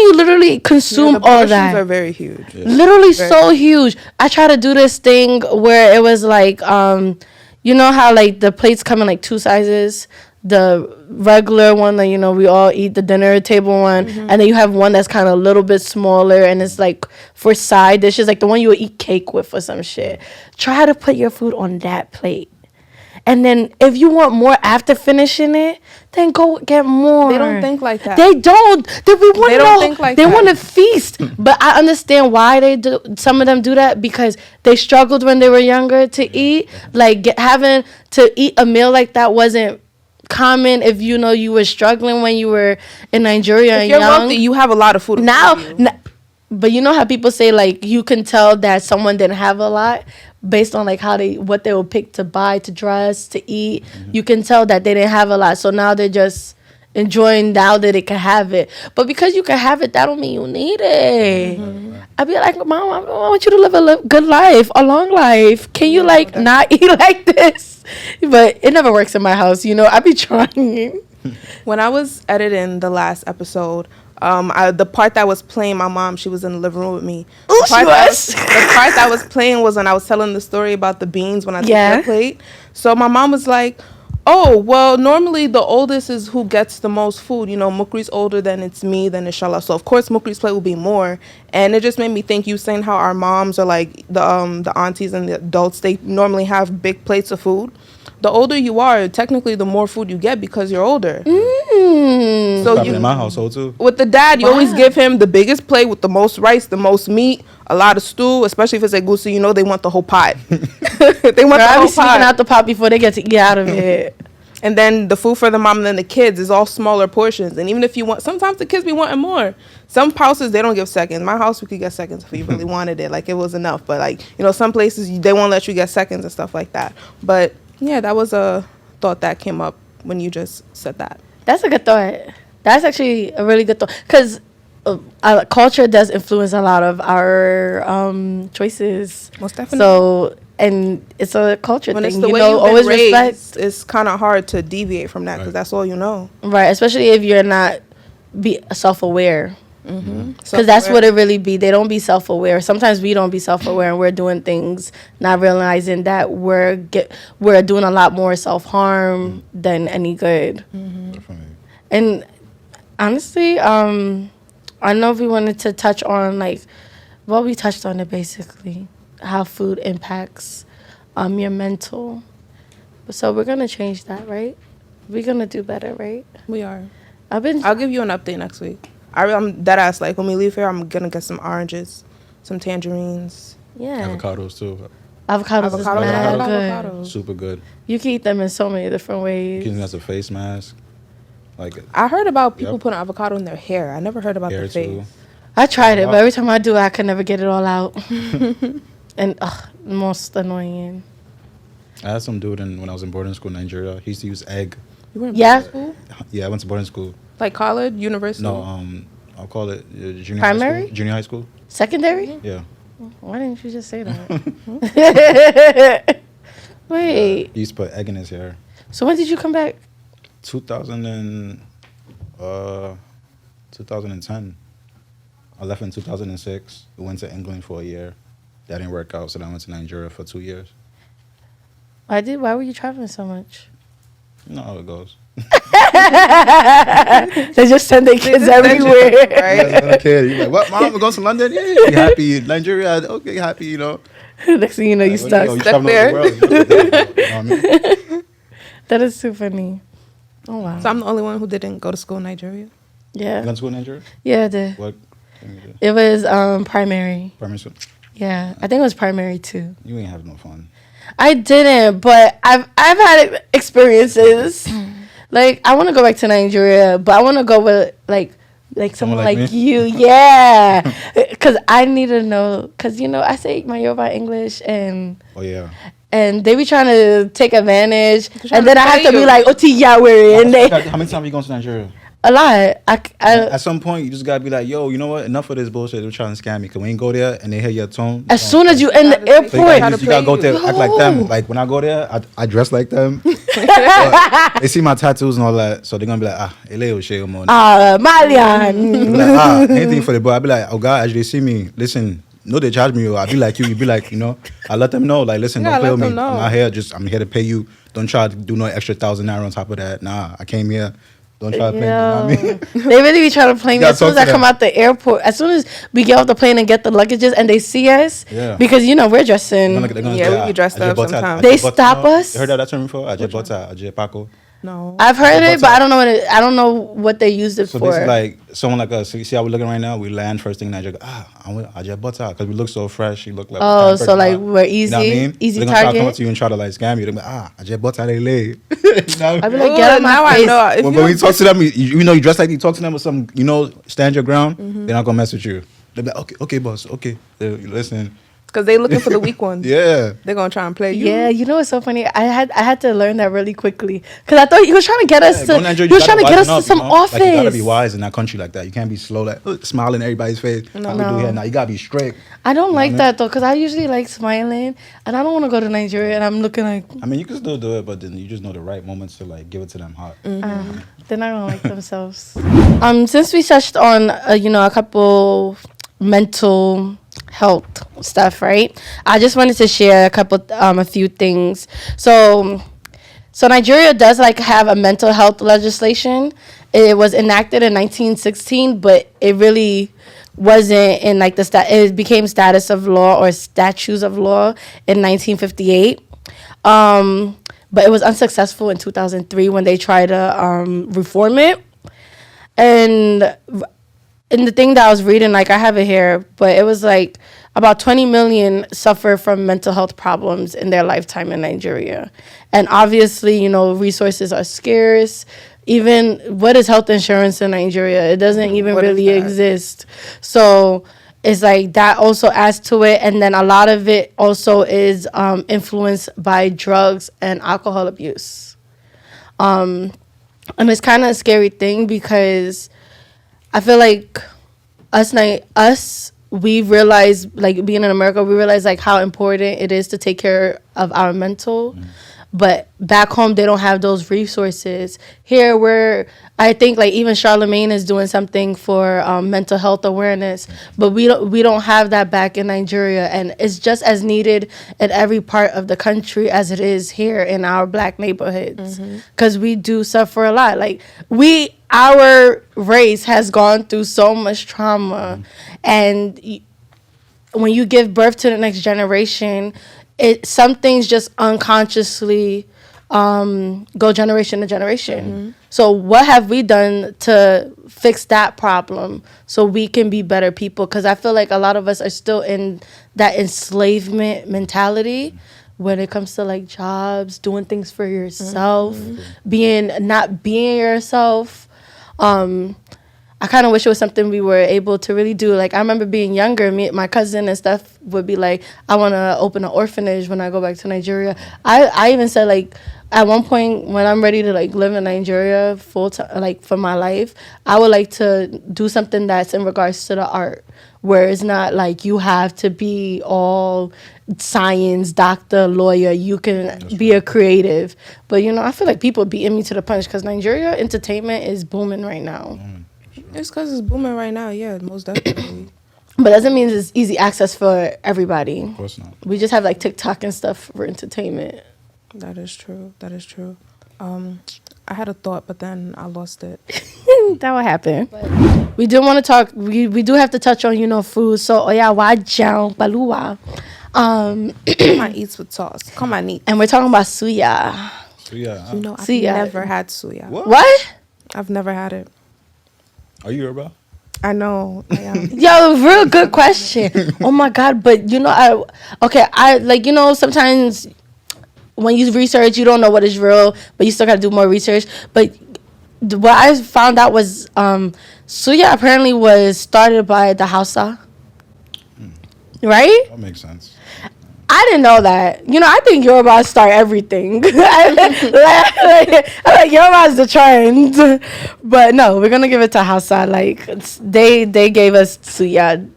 you literally consume The all portions that? are very huge. Literally so huge. I try to do this thing where it was like, you know how like the plates come in like two sizes, the regular one that we all eat, the dinner table one, and then you have one that's kind of a little bit smaller and it's like for side dishes, like the one you would eat cake with or some shit. Try to put your food on that plate. And then if you want more after finishing it, then go get more. They don't think like that. They don't. They don't think like they that. want to feast. But I understand why they do. Some of them do that because they struggled when they were younger to eat. Like having to eat a meal like that wasn't common if you were struggling when you were in Nigeria If and you're young. wealthy, you have a lot of food. But you know how people say like you can tell that someone didn't have a lot based on like what they would pick to buy, to dress, to eat. You can tell that they didn't have a lot, so now they're just enjoying now that they can have it. But because you can have it, that don't mean you need it. I'd be like, Mom, I want you to live a good life, a long life. Can you not eat like this? But it never works in my house. I be trying. When I was editing the last episode, the part that was playing, my mom, she was in the living room with me. Oh, she was? The part that was playing was when I was telling the story about the beans when I took their plate. So my mom was like, oh, well, normally the oldest is who gets the most food. Mukri's older, then it's me, then inshallah. So, of course, Mukri's plate will be more. And it just made me think, you saying how our moms are like the aunties and the adults, they normally have big plates of food. The older you are, technically, the more food you get because you're older. So in my household too. With the dad, you always give him the biggest plate with the most rice, the most meat, a lot of stew, especially if it's egusi. They want the whole pot. They want the I whole be sneaking pot. out the pot before they get to eat out of it. And then the food for the mom and then the kids is all smaller portions. And even if you want, sometimes the kids be wanting more. Some houses, they don't give seconds. My house, we could get seconds if we really wanted it. Like, it was enough. But, like, some places, they won't let you get seconds and stuff like that. But, yeah, that was a thought that came up when you just said that. That's a good thought. That's actually a really good thought. Because culture does influence a lot of our choices. Most definitely. So, and it's a culture When thing. it's the way you've always been respect. raised, it's kind of hard to deviate from that because that's all you know. Right, especially if you're not self-aware. Because that's what it really be. They don't be self-aware. Sometimes we don't be self-aware and we're doing things not realizing that we're doing a lot more self-harm than any good. Definitely. And honestly, I know we wanted to touch on we touched on it basically, how food impacts your mental. So we're gonna change that, right? We're gonna do better, right? We are. I'll give you an update next week. I'm dead ass. Like, when we leave here, I'm gonna get some oranges, some tangerines. Yeah. Avocados too. Avocados is mad good. Avocados. Super good. You can eat them in so many different ways. Using as a face mask. Like I heard about people putting avocado in their hair. I never heard about hair the face. too. I tried it, but every time I do, I can never get it all out. And most annoying. I had some dude when I was in boarding school in Nigeria. He used to use egg. You were in Yeah. school? Yeah, I went to boarding school. Like college, university? No, I'll call it junior Primary? high school. Junior high school. Secondary? Yeah. Why didn't you just say that? Wait. He used to put egg in his hair. So when did you come back? 2010. I left in 2006. We went to England for a year. That didn't work out, so then I went to Nigeria for 2 years. Why were you traveling so much? You know how it goes. They just send their kids everywhere. Yeah, okay. You're like, what, mom? We're going to London? Yeah, you happy. Nigeria, okay, happy, you know. Next thing you know, you stuck. You Stuck traveling there. over the world, you know what I mean? That is too funny. Oh, wow. So I'm the only one who didn't go to school in Nigeria. You Yeah. went to school in Nigeria? Yeah, I did. What? Can you do? It was primary. Primary school? Yeah, I think it was primary too. You ain't have no fun. I didn't, but I've had experiences. Like I want to go back to Nigeria, but I want to go with like someone like me? you, yeah. Because I need to know, because you know I say my Yoruba English and Oh, yeah. they be trying to take advantage, trying and then to I have pay to be you. like Oti Yawe, and they How many times have you gone to Nigeria? a lot. At some point, you just gotta be like, yo, you know what? Enough of this bullshit. They're trying to scam me. Cause when you go there and they hear your tone, As soon as you in the Gotta take- so you airport, gotta, to you gotta go play there, you. act like them. Like when I go there, I dress like them. But they see my tattoos and all that, so they're gonna be like, Eleo shit, man. Malian. Like, anything for the boy. I be like, oh God, as they see me, listen. No, they charge me. I be like you. You be like, you know. I let them know. Like, listen, Yeah, don't play let with me. them know. I'm not here. I'm here to pay you. Don't try to do no extra 1,000 naira on top of that. Nah, I came here. Don't try to play me. You know what I mean? They really be trying to play You me gotta as soon as talk I to come them. out the airport. As soon as we get off the plane and get the luggages and they see us, Yeah. because you know we're dressing. They're gonna Yeah, say, we be dressed Ajay up Bota, sometimes. They Ajay Bota, stop you know? us? You heard that term before? Ajay Bota, Ajay Paco. No. I've heard Ajay it, but Bota. I don't know what they used it So for. basically, like someone like us. See how we're looking right now? We land first thing in Nigeria. I'm with Ajay Bota because we look so fresh. You look like Oh, the so, person like, out. we're You know what I easy- mean? easy They're gonna try to come target? up to you and try to like scam you. They're like, Ajay Bota, they lay. You know? I be like, Ooh, get out now my I face. know. If When you you talk to them, you know, you dress like you talk to them with some, you know, stand your ground. They're not gonna mess with you. They're like, okay, boss, okay. You listen. because they looking for the weak ones. Yeah. They're gonna try and play you. Yeah, you know what's so funny? I had to learn that really quickly because I thought he was trying to get us Go to. Nigeria, He was you trying to gotta get us wisen to some up, you know? office. Like, you gotta be wise in that country like that. You can't be slow, like smiling in everybody's face. No. Like we do here now. You gotta be strict. I don't like what I mean? that though, because I usually like smiling, and I don't want to go to Nigeria, and I'm looking like I mean, you can still do it, but then you just know the right moments to like give it to them hot. they're not gonna like themselves. Since we touched on you know, a couple mental health stuff, right? I just wanted to share a few things. So Nigeria does like have a mental health legislation. It was enacted in 1916, but it really wasn't in like it became status of law or statutes of law in 1958. But it was unsuccessful in 2003 when they tried to reform it. And in the thing that I was reading, like I have it here, but it was like about 20 million suffer from mental health problems in their lifetime in Nigeria. And obviously, you know, resources are scarce. Even what is health insurance in Nigeria? It doesn't even What is really that? exist. So it's like that also adds to it. And then a lot of it also is influenced by drugs and alcohol abuse. And it's kind of a scary thing because I feel like we realize, like being in America, we realize like how important it is to take care of our mental. But back home, they don't have those resources. Here, I think like even Charlemagne is doing something for mental health awareness, but we don't have that back in Nigeria, and it's just as needed in every part of the country as it is here in our Black neighborhoods, because we do suffer a lot. Like our race has gone through so much trauma, and when you give birth to the next generation, some things just unconsciously go generation to generation. So what have we done to fix that problem so we can be better people? Because I feel like a lot of us are still in that enslavement mentality when it comes to like jobs, doing things for yourself, not being yourself. I kind of wish it was something we were able to really do. Like, I remember being younger, my cousin and stuff would be like, I want to open an orphanage when I go back to Nigeria. I even said, like, at one point when I'm ready to, like, live in Nigeria full time, like, for my life, I would like to do something that's in regards to the art, where it's not like you have to be all science, doctor, lawyer. You can be a creative. But, you know, I feel like people beating me to the punch because Nigeria entertainment is booming right now. It's because it's booming right now. Yeah, most definitely. But doesn't mean it's easy access for everybody. Of course not. We just have like TikTok and stuff for entertainment. That is true. I had a thought, but then I lost it. That will happen. We do want to talk. We do have to touch on food. So wajang balua. Come on, eats with sauce. Come on, eat. And we're talking about suya. So yeah. You know, I've Suya. never had suya. What? I've never had it. Are you Yoruba? I know. I am. Yo, real good question. Oh my God. But I like, sometimes when you research, you don't know what is real, but you still got to do more research. But what I found out was suya apparently was started by the Hausa. Right? That makes sense. I didn't know that. I think Yorubas start everything. I like Yorubas the trend. But no, we're going to give it to Hausa. Like, they gave us suya.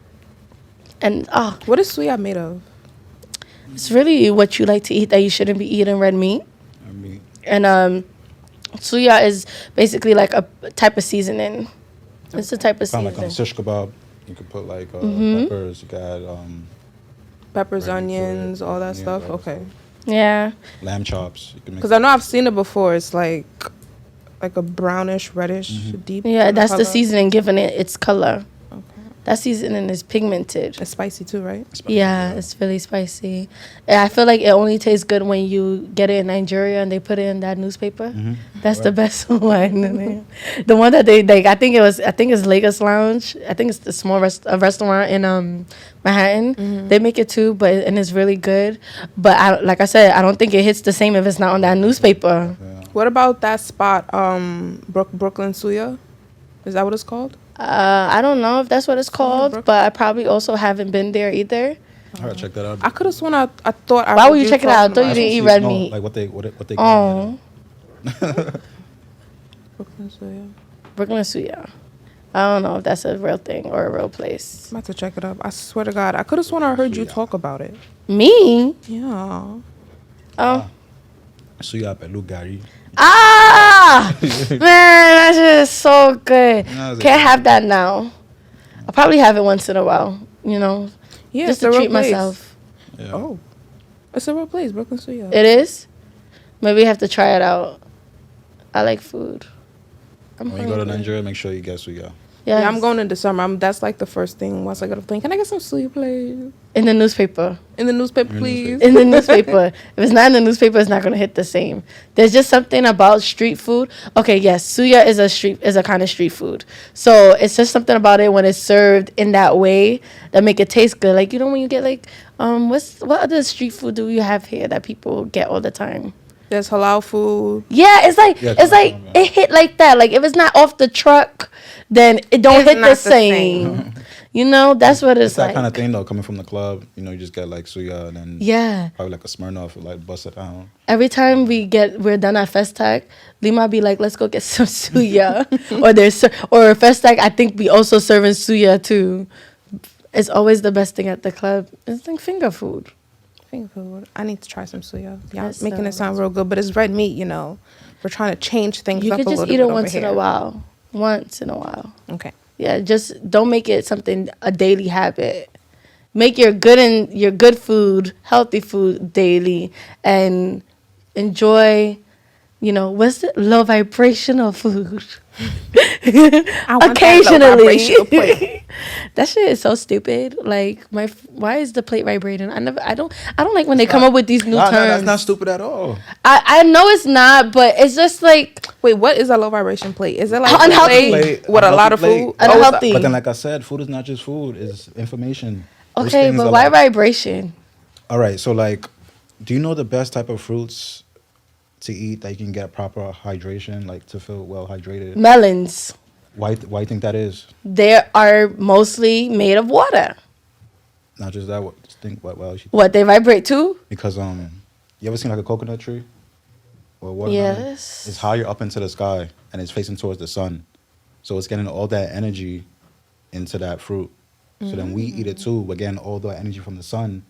And, What is suya made of? it's really what you like to eat that you shouldn't be eating red meat. I mean, And suya is basically like a type of seasoning. It's a type of kind of like seasoning. shish kebab. You could put like peppers. You could add Peppers, Ready for onions, it. all that Onions, stuff? all that Okay. Yeah. lamb chops. You can make Because I know I've seen it before. It's like a brownish, reddish, deep. Yeah, that's the color. seasoning giving it its color. Okay. That seasoning is pigmented. It's spicy too, right? Yeah, it's really spicy. And I feel like it only tastes good when you get it in Nigeria and they put it in that newspaper. That's the best one. The one that they like, I think it's Lagos Lounge. I think it's the small restaurant in Manhattan. They make it too, and it's really good. But like I said, I don't think it hits the same if it's not on that newspaper. Yeah. What about that spot, Brooklyn Suya? Is that what it's called? I don't know if that's what it's called, Brooklyn. but I probably also haven't been there either. I gotta check that out. I could have sworn I thought. I Why heard would you check it talking out? I thought about you didn't eat See, red no, meat. Like what they Oh, Brooklyn Suya. Brooklyn Suya. I don't know if that's a real thing or a real place. I'm about to check it up. I swear to God, I could have sworn I heard you talk about it. Me? Yeah. Oh. Suya pelu gari. Ah! Man, that shit is so good. No, it's Can't have that now. I'll probably have it once in a while, Yeah, just it's to a real treat place. myself. Yeah. Oh, it's a real place, Brooklyn Suya. It is? Maybe I have to try it out. I like food. I'm When you go to hungry. Nigeria, make sure you get suya. Yeah, Yes. I'm going in December. That's like the first thing once I get off the plane. Can I get some suya, please? In the newspaper. In the newspaper, In the please. newspaper. In the newspaper. If it's not in the newspaper, it's not gonna hit the same. There's just something about street food. Okay, yes, suya is a kind of street food. So it's just something about it when it's served in that way that make it taste good. Like when you get like what other street food do you have here that people get all the time? There's halal food. Yeah, it's like Yeah, it's like yeah. it hit like that. Like if it's not off the truck, then it don't It's hit not the the same. That's what It's it's that like. kind of thing though. Coming from the club, you just get like suya and then Yeah. probably like a Smirnoff, like bust it down. Every time we're done at Festac, Lima be like, let's go get some suya. or Festac, I think we also serving suya too. It's always the best thing at the club. It's like finger food. Finger food. I need to try some suya. Y'all Yes, making it so- sound real good, but it's red meat, We're trying to change things You up could a just little eat bit it over once in here. a while. Once in a while. Okay. Yeah, just don't make it a daily habit. Make your good food, healthy food daily, and enjoy. What's the low vibrational food? I want that low Occasionally, vibrational plate. that shit is so stupid. Like why is the plate vibrating? I don't like when they come up with these new terms. That's not stupid at all. I know it's not, but it's just like Wait, what is a low vibration plate? Is it like Unhealthy. a plate with a lot of food? Unhealthy. Unhealthy. But then, like I said, food is not just food; it's information. Those okay, things but are why like- vibration? All right, so like, do you know the best type of fruits to eat that you can get proper hydration, like to feel well hydrated? Melons. Why you think that is? They are mostly made of water. Not just that. What else? What, they vibrate too? Because you ever seen like a coconut tree? Or watermelon? Yes. It's higher up into the sky and it's facing towards the sun, so it's getting all that energy into that fruit. So then we eat it too, but getting all that energy from the sun.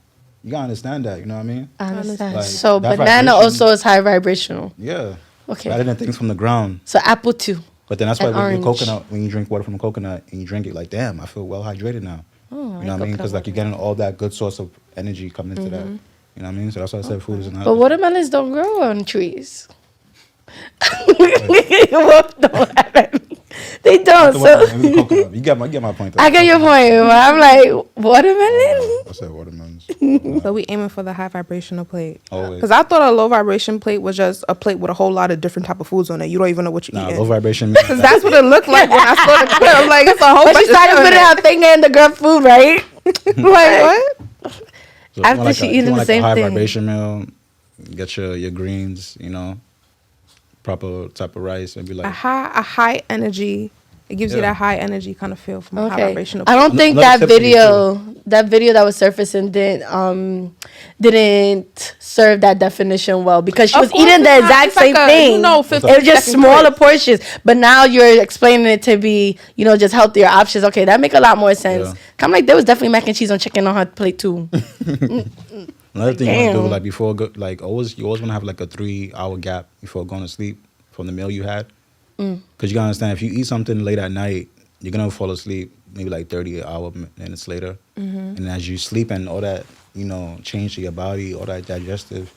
You gotta understand that. You know what I mean? I understand. Like, So that banana vibration- also is high vibrational. Yeah. Okay. Rather than things from the ground. So apple too. But then that's why And when you orange. coconut, when you drink water from a coconut and you drink it, like, damn, I feel well hydrated now. Oh, You know what I mean? Because like you're getting all that good source of energy coming into that. You know what I mean? So that's why I said food is not. But watermelons don't grow on trees. Whoop, don't laugh at me. They don't. So You get my point. Though. I get your point. But I'm like, watermelon? I said watermelons. So we aiming for the high vibrational plate. Always. Because I thought a low vibration plate was just a plate with a whole lot of different type of foods on it. You don't even know what you're eating. Low vibration. Because that's what it looked like when I saw the clip. I'm like, it's a whole But bunch she of started shit on putting it. her finger in the girl food, right? Like, what? So After she eating the same high thing. vibration meal, get your greens, proper type of rice, and be like A high energy. It gives you Yeah. that high energy kind of feel from a high Okay. vibrational I plate. don't think Another that tip for you, video that was surfacing didn't serve that definition well because she Of was course eating the it's not. exact It's like same a, thing. you know, It 15 was just second smaller clip. portions, but now you're explaining it to be, just healthier options. Okay, that make a lot more sense. Yeah. I'm like, there was definitely mac and cheese on chicken on her plate too. another thing you want to do Damn. like before you always want to have like a 3-hour gap before going to sleep from the meal you had, because you gotta understand if you eat something late at night, you're gonna fall asleep maybe like 30 minutes later, and as you sleep and all that change to your body, all that digestive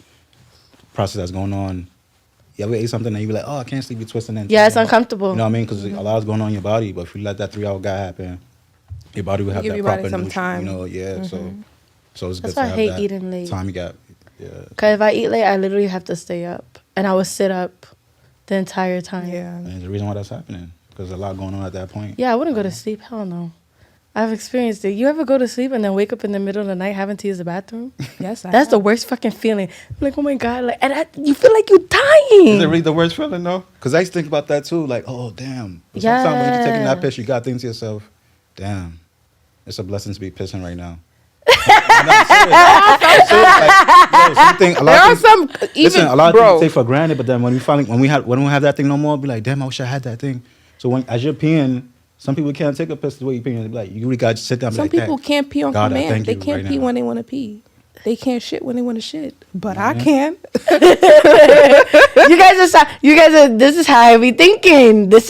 process that's going on. You ever ate something and you be like, oh, I can't sleep, you're twisting and Yeah, it's uncomfortable. You know what I mean? Because a lot is going on in your body, but if you let that 3-hour gap happen, your body will have Give that your body proper some time. So it's That's good to why I have hate that eating late. time gap. Yeah. Because if I eat late, I literally have to stay up. And I would sit up the entire time. Yeah. And there's a reason why that's happening, because there's a lot going on at that point. Yeah, I wouldn't go to sleep. Hell no. I've experienced it. You ever go to sleep and then wake up in the middle of the night having to use the bathroom? Yes, That's the worst fucking feeling. I'm like, oh my God. You feel like you're dying. Is it really the worst feeling though? Because I used to think about that too. Like, oh damn. But sometimes when you're taking that piss, you got to think to yourself, damn, it's a blessing to be pissing right now. There are some even a lot of bro. things we take for granted, but then when we have that thing no more, be like, damn, I wish I had that thing. So as you're peeing, some people can't take a piss the way you're peeing. Be like, you really got to sit down. And Some be like, people "Dang, can't pee on God, I command. thank They you can't right pee now." when they want to pee. They can't shit when they want to shit. But I can. You guys are, this is how I be thinking. You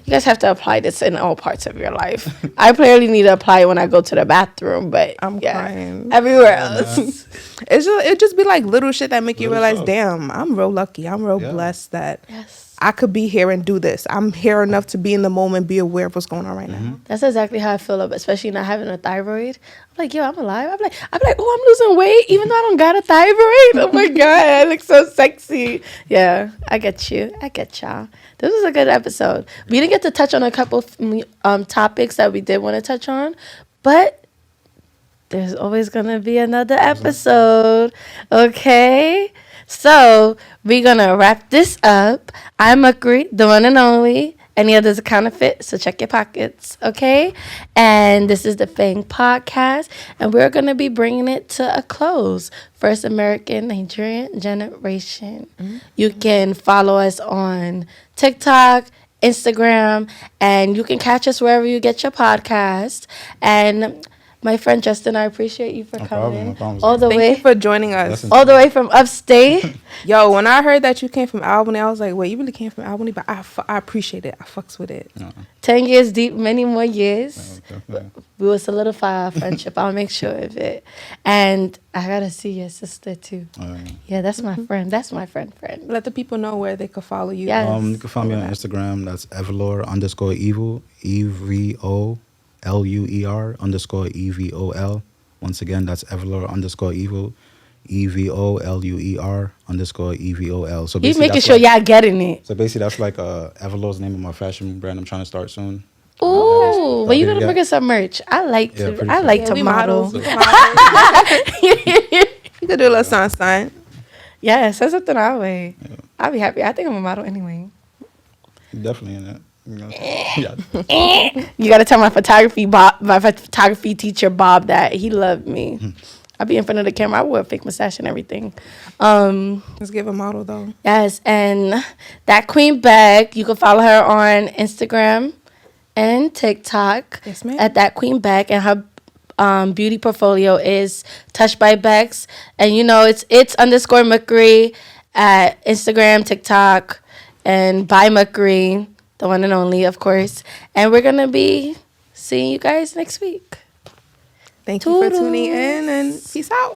guys have to apply this in all parts of your life. I clearly need to apply it when I go to the bathroom, but I'm crying. everywhere else. It just be like little shit that make you Little realize, stuff. damn, I'm real lucky. I'm real Yeah. blessed that Yes. I could be here and do this. I'm here enough to be in the moment, be aware of what's going on right now. That's exactly how I feel, especially not having a thyroid. I'm like, yo, I'm alive. I'm like, oh, I'm losing weight, even though I don't got a thyroid. Oh my God, I look so sexy. Yeah, I get you. I get y'all. This was a good episode. We didn't get to touch on a couple topics that we did want to touch on, but there's always going to be another episode. Okay? So we're going to wrap this up. I'm MUKRIMAT, the one and only. Any others are counterfeit, so check your pockets, okay? And this is the FANG podcast, and we're going to be bringing it to a close. First American Nigerian generation. You can follow us on TikTok, Instagram, and you can catch us wherever you get your podcast. And my friend Justin, I appreciate you for coming No problem. all the Thank way you for joining us. Blessings. all the way from upstate. Yo, when I heard that you came from Albany, I was like, wait, you really came from Albany? But I appreciate it. I fucks with it. 10 years deep, many more years. Definitely. We will solidify our friendship. I'll make sure of it. And I gotta see your sister too. Yeah, that's my friend. That's my friend. Let the people know where they could follow you. Yes. You can find me on Instagram. That's Evolure_evil, EVOLUER_EVOL. Once again, that's Evolure_evil, EVOLUER_EVOL. So He's basically, making that's sure like, y'all getting it. So basically, that's like Evolure's name of my fashion brand I'm trying to start soon. Ooh, but you gonna Yeah. bring us some merch. I like Yeah, to. pretty I soon. like Yeah, to we model. models. We can you could do a little sign. Yeah, send something our way. I'll be happy. I think I'm a model anyway. Definitely in it. Yeah. You gotta tell my photography teacher Bob that he loved me. I'll be in front of the camera. I wore a fake mustache and everything. Let's give a model though. Yes, and that Queen Beck, you can follow her on Instagram and TikTok. Yes, ma'am. At that Queen Beck, and her beauty portfolio is Touched by Becks, and it's _MUKRI at Instagram, TikTok, and by MUKRI, the one and only, of course. And we're gonna be seeing you guys next week. Thank you for tuning in and peace out.